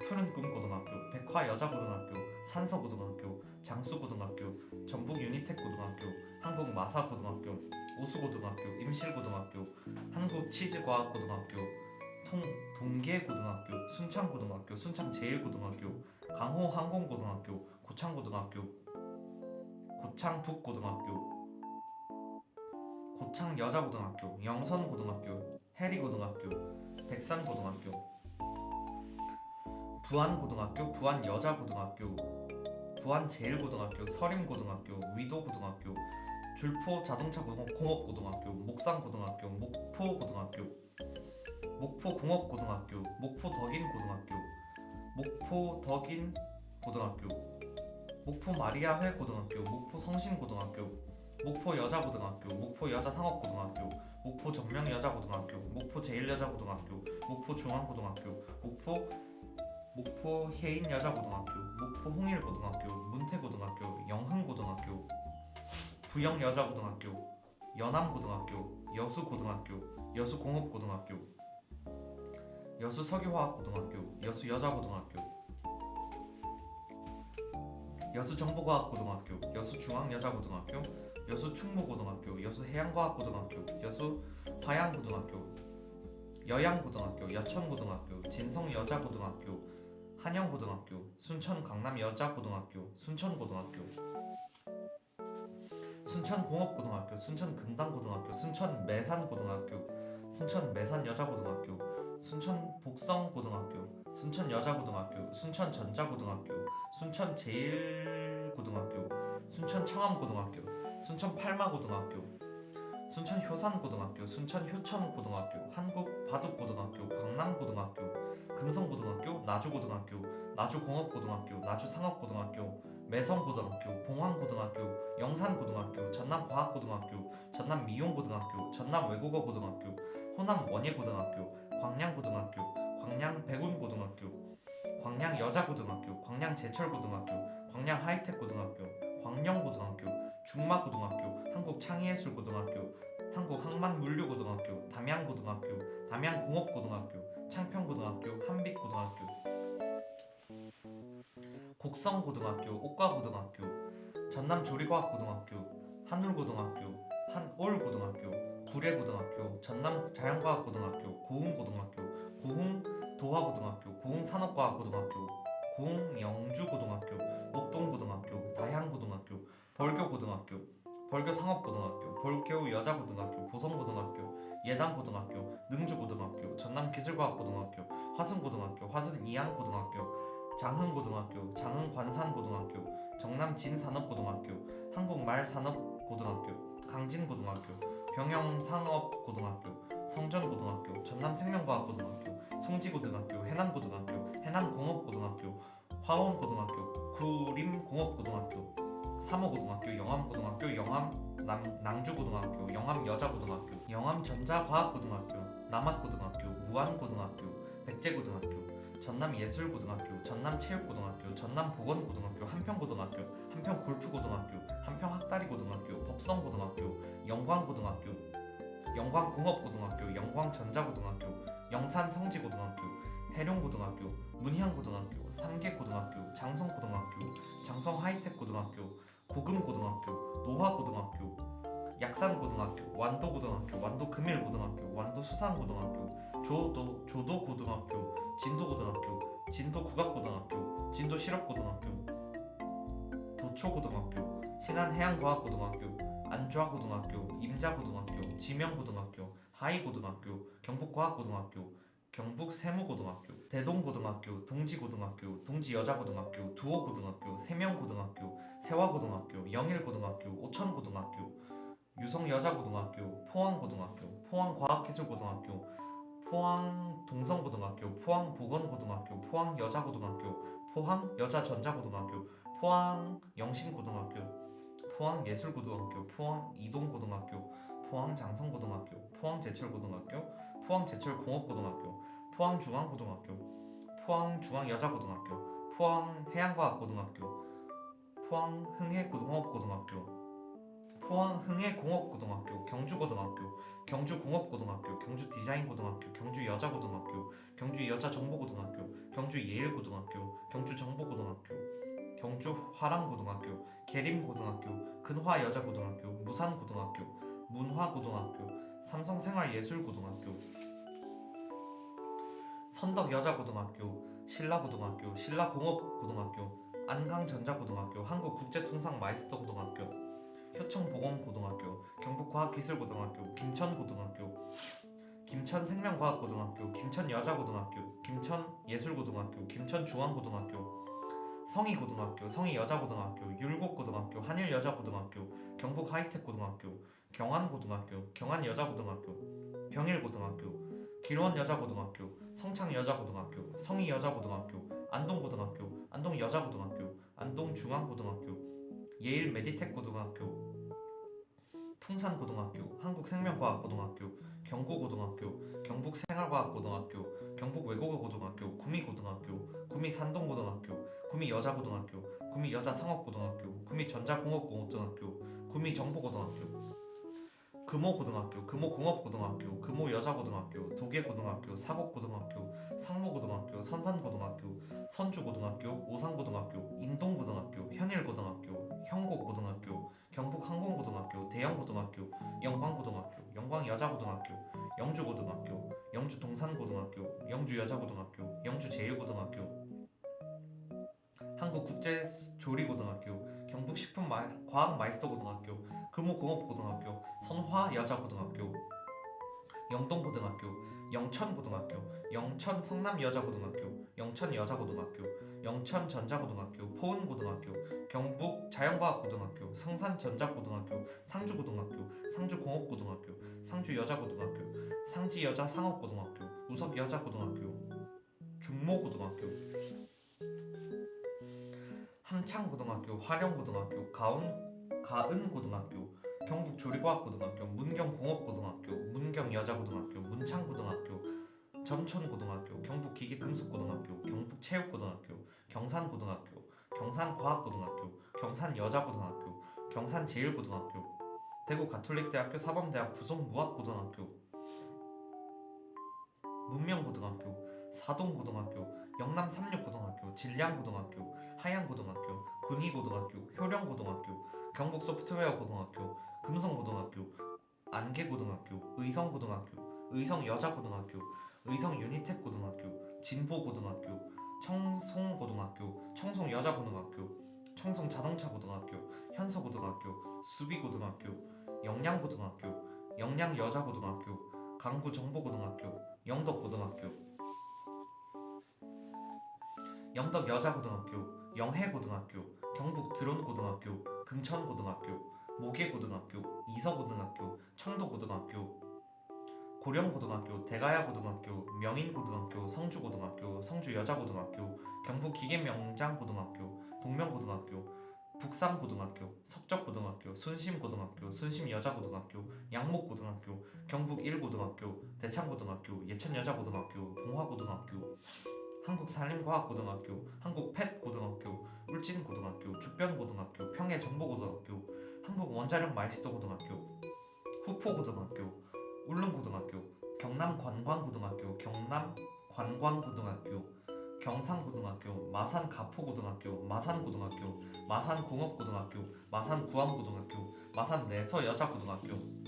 푸른꿈고등학교, 백화여자고등학교, 산서고등학교, 장수고등학교, 전북유니텍고등학교, 한국마사고등학교, 우수고등학교, 임실고등학교, 한국치즈과학고등학교, 동계고등학교, 순창고등학교, 순창제일고등학교, 강호항공고등학교, 고창고등학교, 고창북고등학교, 고창여자고등학교, 영선고등학교, 해리고등학교, 백산고등학교, 부안고등학교, 부안여자고등학교, 부안제일고등학교, 서림고등학교, 위도고등학교, 줄포자동차공업고등학교, 목산고등학교, 목포고등학교, 목포공업고등학교, 목포덕인고등학교, 목포덕인고등학교, 목포마리아회고등학교, 목포성신고등학교, 목포여자고등학교, 목포여자상업고등학교, 목포정명여자고등학교, 목포제일여자고등학교, 목포중앙고등학교, 목포혜인여자고등학교, 목포홍일고등학교, 문태고등학교, 영흥고등학교, 부영여자고등학교, 연암고등학교, 여수고등학교, 여수공업고등학교, 여수석유화학고등학교, 여수여자고등학교, 여수정보과학고등학교, 여수중앙여자고등학교, 여수충무고등학교, 여수해양과학고등학교, 여수화양고등학교, 여양고등학교, 여천고등학교, 진성여자고등학교, 한영고등학교, 순천강남여자고등학교, 순천고등학교, 순천공업고등학교, 순천금당고등학교, 순천매산고등학교, 순천매산여자고등학교, 순천복성고등학교, 순천여자고등학교, 순천전자고등학교, 순천제일고등학교, 순천청암고등학교, 순천팔마고등학교, 순천효산고등학교, 순천효천고등학교, 한국바둑고등학교, 광남고등학교, 금성고등학교, 나주고등학교, 나주공업고등학교, 나주상업고등학교, 매성고등학교, 봉황고등학교, 영산고등학교, 전남과학고등학교, 전남미용고등학교, 전남외국어고등학교, 호남원예고등학교, 광양고등학교, 광양백운고등학교, 광양여자고등학교, 광양제철고등학교, 광양하이텍고등학교, 광영고등학교, 중마고등학교, 한국창의예술고등학교, 한국항만물류고등학교, 담양고등학교, 담양공업고등학교, 창평고등학교, 한빛고등학교, 곡성고등학교, 옥과고등학교, 전남조리과학고등학교, 한울고등학교, 한올고등학교, 구례고등학교, 전남자연과학고등학교, 고흥고등학교, 고흥도화고등학교, 고흥산업과학고등학교, 고흥영주고등학교, 녹동고등학교, 다향고등학교, 벌교고등학교, 벌교상업고등학교, 벌교여자고등학교, 보성고등학교, 예당고등학교, 능주고등학교, 전남기술과학고등학교, 화순고등학교, 화순이양고등학교, 장흥고등학교, 장흥관산고등학교, 정남진산업고등학교, 한국말산업고등학교, 강진고등학교, 병영상업고등학교, 성전고등학교, 전남생명과학고등학교, 송지고등학교, 해남고등학교, 해남공업고등학교, 화원고등학교, 구림공업고등학교, 삼호고등학교, 영암고등학교, 영암낭주고등학교, 영암여자고등학교, 영암전자과학고등학교, 남학고등학교, 무안고등학교, 백제고등학교, 전남예술고등학교, 전남체육고등학교, 전남보건고등학교, 한평고등학교, 한평골프고등학교, 한평학다리고등학교, 법성고등학교, 영광고등학교, 영광공업고등학교, 영광전자고등학교, 영산성지고등학교, 해룡고등학교, 문향고등학교, 삼계고등학교, 장성고등학교, 장성하이텍고등학교, 고금고등학교, 노화고등학교, 약산고등학교, 완도고등학교, 완도금일고등학교, 완도수산고등학교, 조도고등학교, 진도고등학교, 진도국악고등학교, 진도실업고등학교, 도초고등학교, 신안해양과학고등학교, 안주화고등학교, 임자고등학교, 지명고등학교, 하이고등학교, 경북과학고등학교, 경북세무고등학교, 대동고등학교, 동지고등학교, 동지여자고등학교, 두호고등학교, 세명고등학교, 세화고등학교, 영일고등학교, 오천고등학교, 유성여자고등학교, 포항고등학교, 포항과학기술고등학교, 포항동성고등학교, 포항보건고등학교, 포항여자고등학교, 포항여자전자고등학교, 포항영신고등학교, 포항예술고등학교, 포항이동고등학교, 포항장성고등학교, 포항제철고등학교, 포항제철공업고등학교, 포항중앙고등학교, 포항중앙여자고등학교, 포항해양과학고등학교, 포항흥해공업고등학교, 포항흥해공업고등학교, 경주고등학교, 경주공업고등학교, 경주디자인고등학교, 경주여자고등학교, 경주여자정보고등학교, 경주예일고등학교, 경주정보고등학교, 경주화랑고등학교, 계림고등학교, 근화여자고등학교, 무산고등학교, 문화고등학교, 삼성생활예술고등학교, 선덕여자고등학교, 신라고등학교, 신라공업고등학교, 안강전자고등학교, 한국국제통상마이스터고등학교, 효청보건고등학교, 경북과학기술고등학교, 김천고등학교, 김천생명과학고등학교, 김천여자고등학교, 김천예술고등학교, 김천중앙고등학교, 성희고등학교, 성희여자고등학교, 율곡고등학교, 한일여자고등학교, 경북하이텍고등학교, 경안고등학교, 경안여자고등학교, 병일고등학교, 기론여자고등학교, 성창여자고등학교, 성희여자고등학교, 안동고등학교, 안동여자고등학교, 안동중앙고등학교, 예일메디텍고등학교, 풍산고등학교, 한국생명과학고등학교, 경구고등학교, 경북생활과학고등학교, 경북외국어고등학교, 구미고등학교, 구미산동고등학교, 구미여자고등학교, 구미여자상업고등학교, 구미전자공업고등학교, 구미정보고등학교, 금호고등학교, 금호공업고등학교, 금호여자고등학교, 도계고등학교, 사곡고등학교, 상모고등학교, 선산고등학교, 선주고등학교, 오산고등학교, 인동고등학교, 현일고등학교, 형곡고등학교, 경북항공고등학교, 대영고등학교, 영광고등학교, 영광여자고등학교, 영주고등학교, 영주동산고등학교, 영주여자고등학교, 영주제일고등학교, 한국국제조리고등학교, 경북식품과학마이스터고등학교, 금호공업고등학교, 선화여자고등학교, 영동고등학교, 영천고등학교, 영천성남여자고등학교, 영천여자고등학교, 영천전자고등학교, 포은고등학교, 경북자연과학고등학교, 성산전자고등학교, 상주고등학교, 상주공업고등학교, 상주여자고등학교, 상지여자상업고등학교, 우석여자고등학교, 중모고등학교, 함창고등학교, 화령고등학교, 가은고등학교, 경북조리과학고등학교, 문경공업고등학교, 문경여자고등학교, 문창고등학교, 점촌고등학교, 경북기계금속고등학교, 경북체육고등학교, 경산고등학교, 경산과학고등학교, 경산여자고등학교, 경산제일고등학교, 대구가톨릭대학교 사범대학 부속무학고등학교, 문명고등학교, 사동고등학교, 영남삼육고등학교, 진량고등학교, 하양고등학교, 군위고등학교, 효령고등학교, 경북소프트웨어고등학교, 금성고등학교, 안개고등학교, 의성고등학교, 의성여자고등학교, 의성유니텍고등학교, 진보고등학교, 청송고등학교, 청송여자고등학교, 청송자동차고등학교, 현서고등학교, 수비고등학교, 영양고등학교, 영양여자고등학교, 강구정보고등학교, 영덕고등학교, 영덕 여자고등학교, 영해고등학교, 경북 드론고등학교, 금천고등학교, 모계고등학교, 이서고등학교, 청도고등학교, 고령고등학교, 대가야고등학교, 명인고등학교, 성주고등학교, 성주여자고등학교, 경북기계명장고등학교, 동명고등학교, 북삼고등학교, 석적고등학교, 순심고등학교, 순심여자고등학교, 양목고등학교, 경북1고등학교, 대창고등학교, 예천여자고등학교, 봉화고등학교, 한국산림과학고등학교, 한국펫고등학교, 울진고등학교, 죽변고등학교, 평해정보고등학교, 한국원자력마이스터고등학교, 후포고등학교, 울릉고등학교, 경남관광고등학교, 경남관광고등학교, 경상고등학교, 마산가포고등학교, 마산고등학교, 마산공업고등학교, 마산구암고등학교, 마산내서여자고등학교,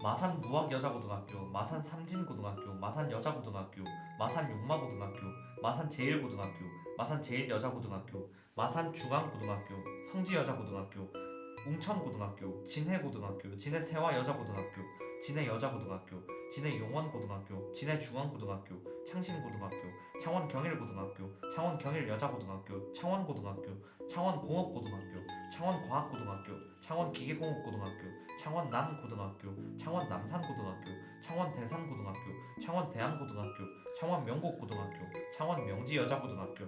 마산무학여자고등학교, 마산삼진고등학교, 마산여자고등학교, 마산용마고등학교, 마산제일고등학교, 마산제일여자고등학교, 마산중앙고등학교, 성지여자고등학교, 웅천고등학교, 진해고등학교, 진해세화여자고등학교, 진해여자고등학교, 진해용원고등학교, 진해중앙고등학교, 창신고등학교, 창원경일고등학교, 창원경일여자고등학교, 창원고등학교, 창원공업고등학교, 창원과학고등학교, 창원기계공업고등학교, 창원남고등학교, 창원남산고등학교, 창원대산고등학교, 창원대안고등학교, 창원명곡고등학교, 창원명지여자고등학교,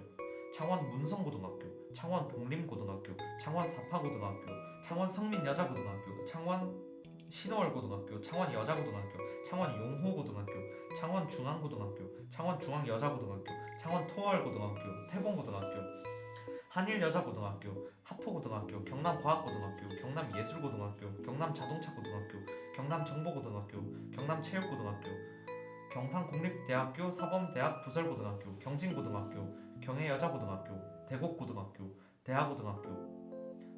창원문성고등학교, 창원복림고등학교, 창원사파고등학교, 창원성민여자고등학교, 창원신월고등학교, 창원여자고등학교, 창원용호고등학교, 창원중앙고등학교, 창원중앙여자고등학교, 창원토월고등학교, 태봉고등학교, 한일여자고등학교, 하포고등학교, 경남과학고등학교, 경남예술고등학교, 경남자동차고등학교, 경남정보고등학교, 경남체육고등학교, 경상국립대학교 사범대학 부설고등학교, 경진고등학교, 경해여자고등학교, 대곡고등학교, 대하고등학교,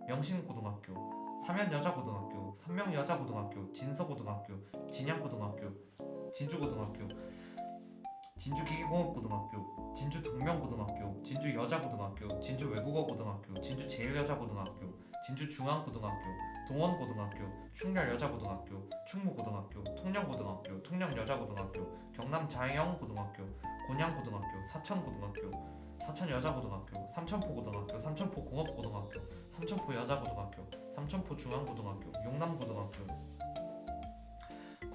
명신고등학교, 사면여자고등학교, 삼명여자고등학교, 진서고등학교, 진양고등학교, 진주고등학교, 진주기계공업고등학교, 진주동명고등학교, 진주여자고등학교, 진주외국어고등학교, 진주제일여자고등학교, 진주중앙고등학교, 동원고등학교, 충렬여자고등학교, 충무고등학교, 통영고등학교, 통영여자고등학교, 경남자영고등학교, 곤양고등학교, 사천고등학교, 사천여자고등학교, 삼천포고등학교, 삼천포공업고등학교, 삼천포여자고등학교, 삼천포중앙고등학교, 용남고등학교,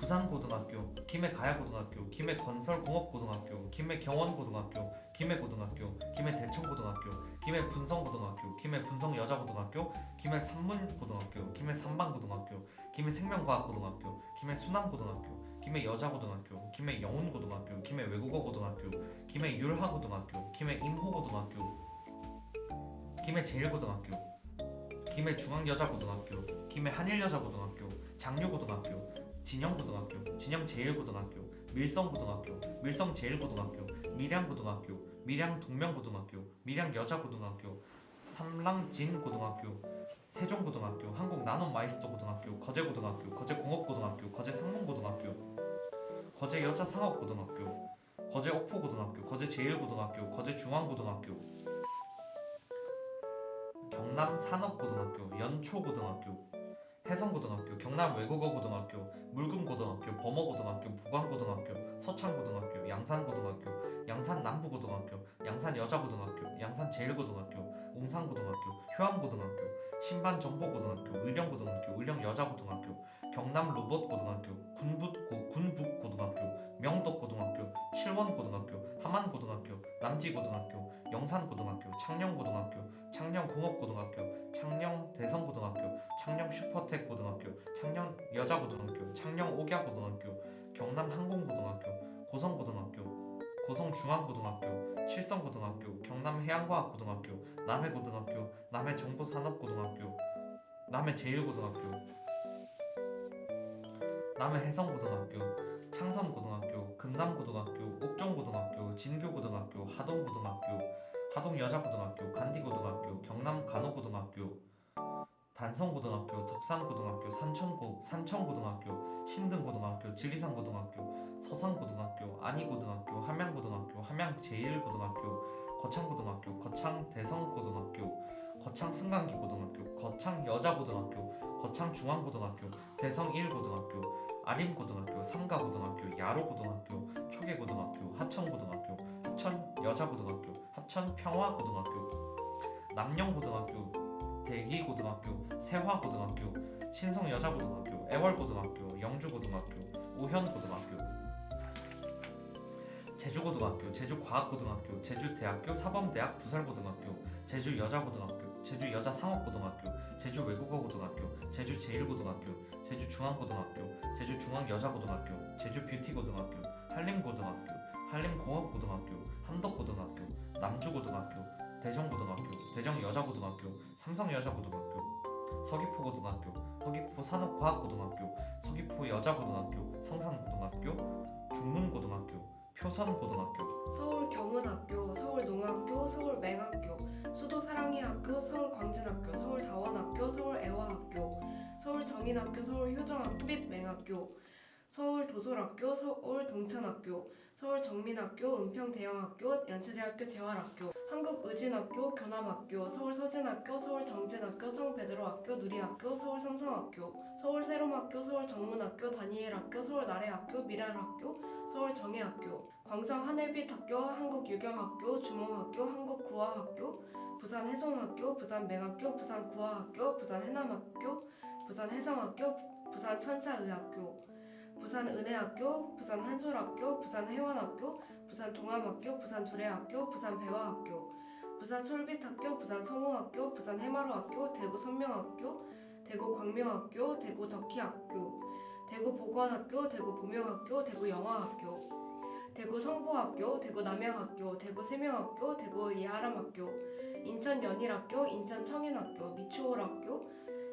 구산고등학교, 김해가야고등학교, 김해건설공업고등학교, 김해경원고등학교, 김해고등학교, 김해대천고등학교, 김해분성고등학교, 김해분성여자고등학교, 김해산문고등학교, 김해산방고등학교, 김해생명과학고등학교, 김해수남고등학교, 김해여자고등학교, 김해영훈고등학교, 김해외국어고등학교, 김해율하고등학교, 김해임호고등학교, 김해제일고등학교, 김해중앙여자고등학교, 김해한일여자고등학교, 장류고등학교, 진영고등학교, 진영제일고등학교, 밀성고등학교, 밀성제일고등학교, 밀양고등학교, 밀양동명고등학교, 밀양여자고등학교, 삼랑진고등학교, 세종고등학교, 한국나눔마이스터고등학교, 거제고등학교, 거제공업고등학교, 거제상문고등학교, 거제여자상업고등학교, 거제옥포고등학교, 거제제일고등학교, 거제중앙고등학교, 경남산업고등학교, 연초고등학교, 해성고등학교, 경남외국어고등학교, 물금고등학교, 범어고등학교, 보광고등학교, 서창고등학교, 양산고등학교, 양산남부고등학교, 양산여자고등학교, 양산제일고등학교, 웅산고등학교, 효암고등학교, 신반정보고등학교, 의령고등학교, 의령여자고등학교, 경남로봇고등학교, 군북고등학교, 명덕고등학교, 칠원고등학교, 함안고등학교, 남지고등학교, 영산고등학교, 창녕고등학교, 창녕공업고등학교, 창녕대성고등학교, 창녕슈퍼텍고등학교, 창녕여자고등학교, 창녕옥야고등학교, 경남항공고등학교, 고성고등학교, 고성중앙고등학교, 칠성고등학교, 경남해양과학고등학교, 남해고등학교, 남해정보산업고등학교, 남해제일고등학교, 남해해성고등학교, 창선고등학교, 금남고등학교, 옥정고등학교, 진교고등학교, 하동고등학교, 하동여자고등학교, 간디고등학교, 경남간호고등학교, 단성고등학교, 덕산고등학교, 산천고등학교, 신등고등학교, 지리산고등학교, 서산고등학교, 안이고등학교, 함양고등학교, 함양제일고등학교, 거창고등학교, 거창대성고등학교, 거창승강기고등학교, 거창여자고등학교, 거창중앙고등학교, 대성1고등학교, 아림고등학교, 삼가고등학교, 야로고등학교, 초계고등학교, 합천고등학교, 합천여자고등학교, 합천평화고등학교, 남영고등학교, 대기고등학교, 세화고등학교, 신성여자고등학교, 애월고등학교, 영주고등학교, 우현고등학교, 제주고등학교, 제주과학고등학교, 제주대학교, 사범대학, 부설고등학교, 제주여자고등학교, 제주여자상업고등학교, 제주외국어고등학교, 제주제일고등학교, 제주중앙고등학교, 제주중앙여자고등학교, 제주뷰티고등학교, 한림고등학교, 한림공업고등학교, 함덕고등학교, 남주고등학교, 대정고등학교, 대정여자고등학교, 삼성여자고등학교, 서귀포고등학교, 서귀포산업과학고등학교, 서귀포여자고등학교, 성산고등학교, 중문고등학교, 표선고등학교, 서울경운학교, 서울농학교, 서울맹학교, 수도사랑이학교, 서울광진학교, 서울다원학교, 서울애화학교, 서울정인학교, 서울효정학교 및 맹학교, 서울도솔학교, 서울동천학교, 서울정민학교, 은평대영학교, 연세대학교 재활학교, 한국의진학교, 교남학교, 서울서진학교, 서울정진학교, 성베드로학교, 누리학교, 서울삼성학교, 서울세롬학교, 서울정문학교, 다니엘학교, 서울나래학교, 미랄학교, 서울정예학교, 광성하늘빛학교, 한국유경학교, 주몽학교, 한국구화학교, 부산해송학교, 부산맹학교, 부산구화학교, 부산해남학교, 부산해성학교, 부산천사의학교, 부산은혜학교, 부산한솔학교, 부산해원학교, 부산동암학교, 부산두레학교, 부산배화학교, 부산솔빛학교, 부산성우학교, 부산해마루학교, 대구선명학교, 대구광명학교, 대구덕희학교, 대구보건학교, 대구보명학교, 대구영화학교, 대구성보학교, 대구남양학교, 대구세명학교, 대구예하람학교, 인천연일학교, 인천청인학교, 미추홀학교,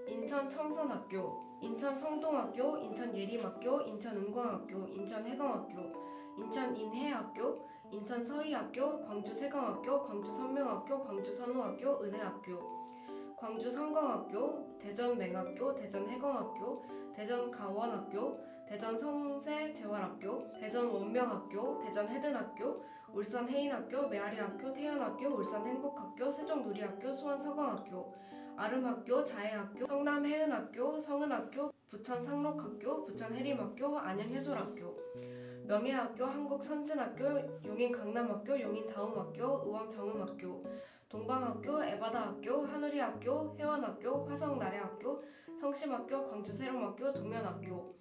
인천청선학교, 인천성동학교, 인천예림학교, 인천은광학교, 인천해광학교, 인천인해학교, 인천서희학교, 광주세광학교, 광주선명학교, 광주선우학교, 은혜학교, 광주성광학교, 대전맹학교, 대전해광학교, 대전가원학교, 대전성세재활학교, 대전원명학교, 대전해든학교, 울산해인학교, 메아리학교, 태연학교, 울산행복학교, 세종누리학교, 수원서광학교, 아름학교, 자해학교, 성남해은학교, 성은학교, 부천상록학교, 부천해림학교, 안양해솔학교, 명예학교, 한국선진학교, 용인강남학교, 용인다움학교, 의왕정음학교, 동방학교, 에바다학교, 하누리학교, 혜원학교, 화성나래학교, 성심학교, 광주세롬학교, 동현학교,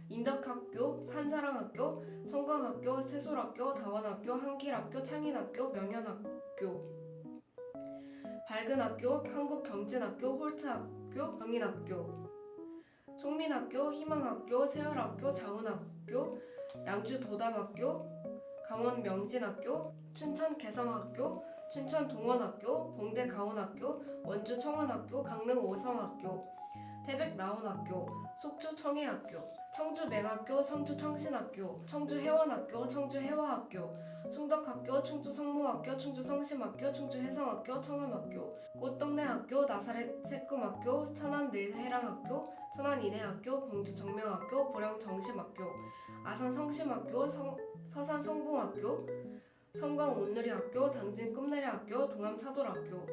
인덕학교, 산사랑학교, 성광학교, 세솔학교, 다원학교, 한길학교, 창인학교, 명현학교, 밝은학교, 한국경진학교, 홀트학교, 경인학교, 총민학교, 희망학교, 세열학교, 자운학교, 양주도담학교, 강원명진학교, 춘천개성학교, 춘천동원학교, 봉대가온학교, 원주청원학교, 강릉오성학교, 태백라온학교, 속초청해학교, 청주맹학교, 청주청신학교, 청주해원학교, 청주해화학교, 숭덕학교, 충주성모학교, 충주성심학교, 충주혜성학교, 청암학교, 꽃동네학교, 나사렛 세꿈학교, 천안늘해랑학교, 천안인해학교, 공주정명학교, 보령정심학교, 아산성심학교, 서산성봉학교, 성광온누리학교, 당진꿈내리학교, 동암차돌학교,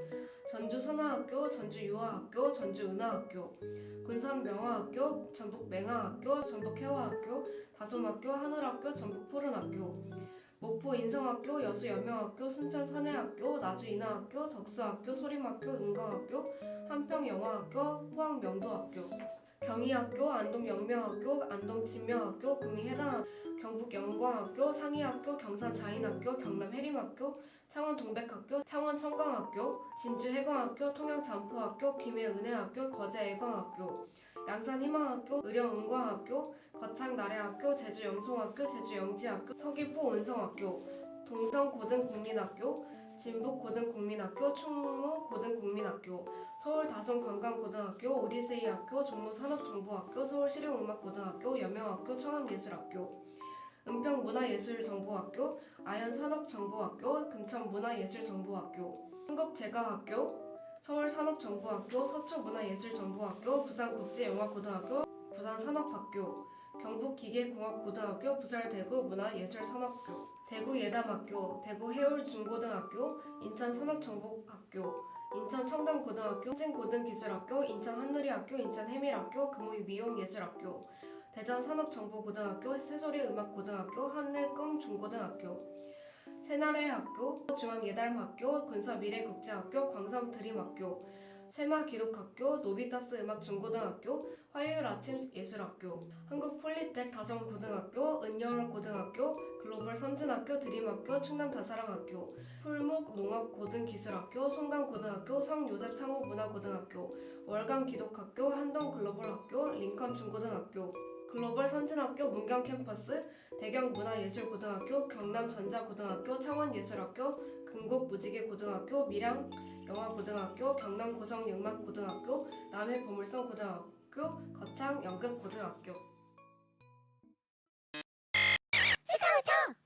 전주선화학교, 전주유화학교, 전주은하학교, 군산명화학교, 전북맹화학교, 전북해화학교, 다솜학교, 한울학교, 전북푸른학교, 목포인성학교, 여수여명학교, 순천선해학교, 나주인하학교, 덕수학교, 소림학교, 은광학교, 한평영화학교, 포항명도학교, 경희학교, 안동영명학교, 안동진명학교, 구미해당학교, 경북영광학교, 상희학교, 경산자인학교, 경남해림학교, 창원동백학교, 창원청광학교, 진주해광학교, 통영잠포학교, 김해은혜학교, 거제애광학교, 양산희망학교, 의령은광학교, 거창나래학교, 제주영송학교, 제주영지학교, 서귀포은성학교, 동성고등국민학교, 진북고등국민학교, 충무고등국민학교, 서울다솜관광고등학교, 오디세이학교, 종로산업정보학교, 서울실용음악고등학교, 여명학교, 청암예술학교, 은평문화예술정보학교, 아현산업정보학교, 금천문화예술정보학교, 한국제과학교, 서울산업정보학교, 서초문화예술정보학교, 부산국제영화고등학교, 부산산업학교, 경북기계공학고등학교, 부설대구 문화예술산업교, 대구예담학교, 대구해울중고등학교, 인천산업정보학교, 인천청담고등학교, 한진고등기술학교, 인천한누리학교, 인천해밀학교, 금호미용예술학교, 대전산업정보고등학교, 새소리음악고등학교, 하늘꿈중고등학교, 새나라의학교, 중앙예달학교, 군사미래국제학교, 광성드림학교, 쇠마기독학교, 노비타스 음악중고등학교, 화요일아침예술학교, 한국폴리텍 다성고등학교, 은여울고등학교, 글로벌 선진학교, 드림학교, 충남다사랑학교, 풀목농업고등기술학교, 송강고등학교, 성요셉창호문화고등학교, 월감기독학교, 한동글로벌학교, 링컨중고등학교, 글로벌 선진학교 문경캠퍼스, 대경문화예술고등학교, 경남전자고등학교, 창원예술학교, 금곡무지개고등학교, 밀양영화고등학교, 경남고성영막고등학교, 남해보물성고등학교, 거창연극고등학교.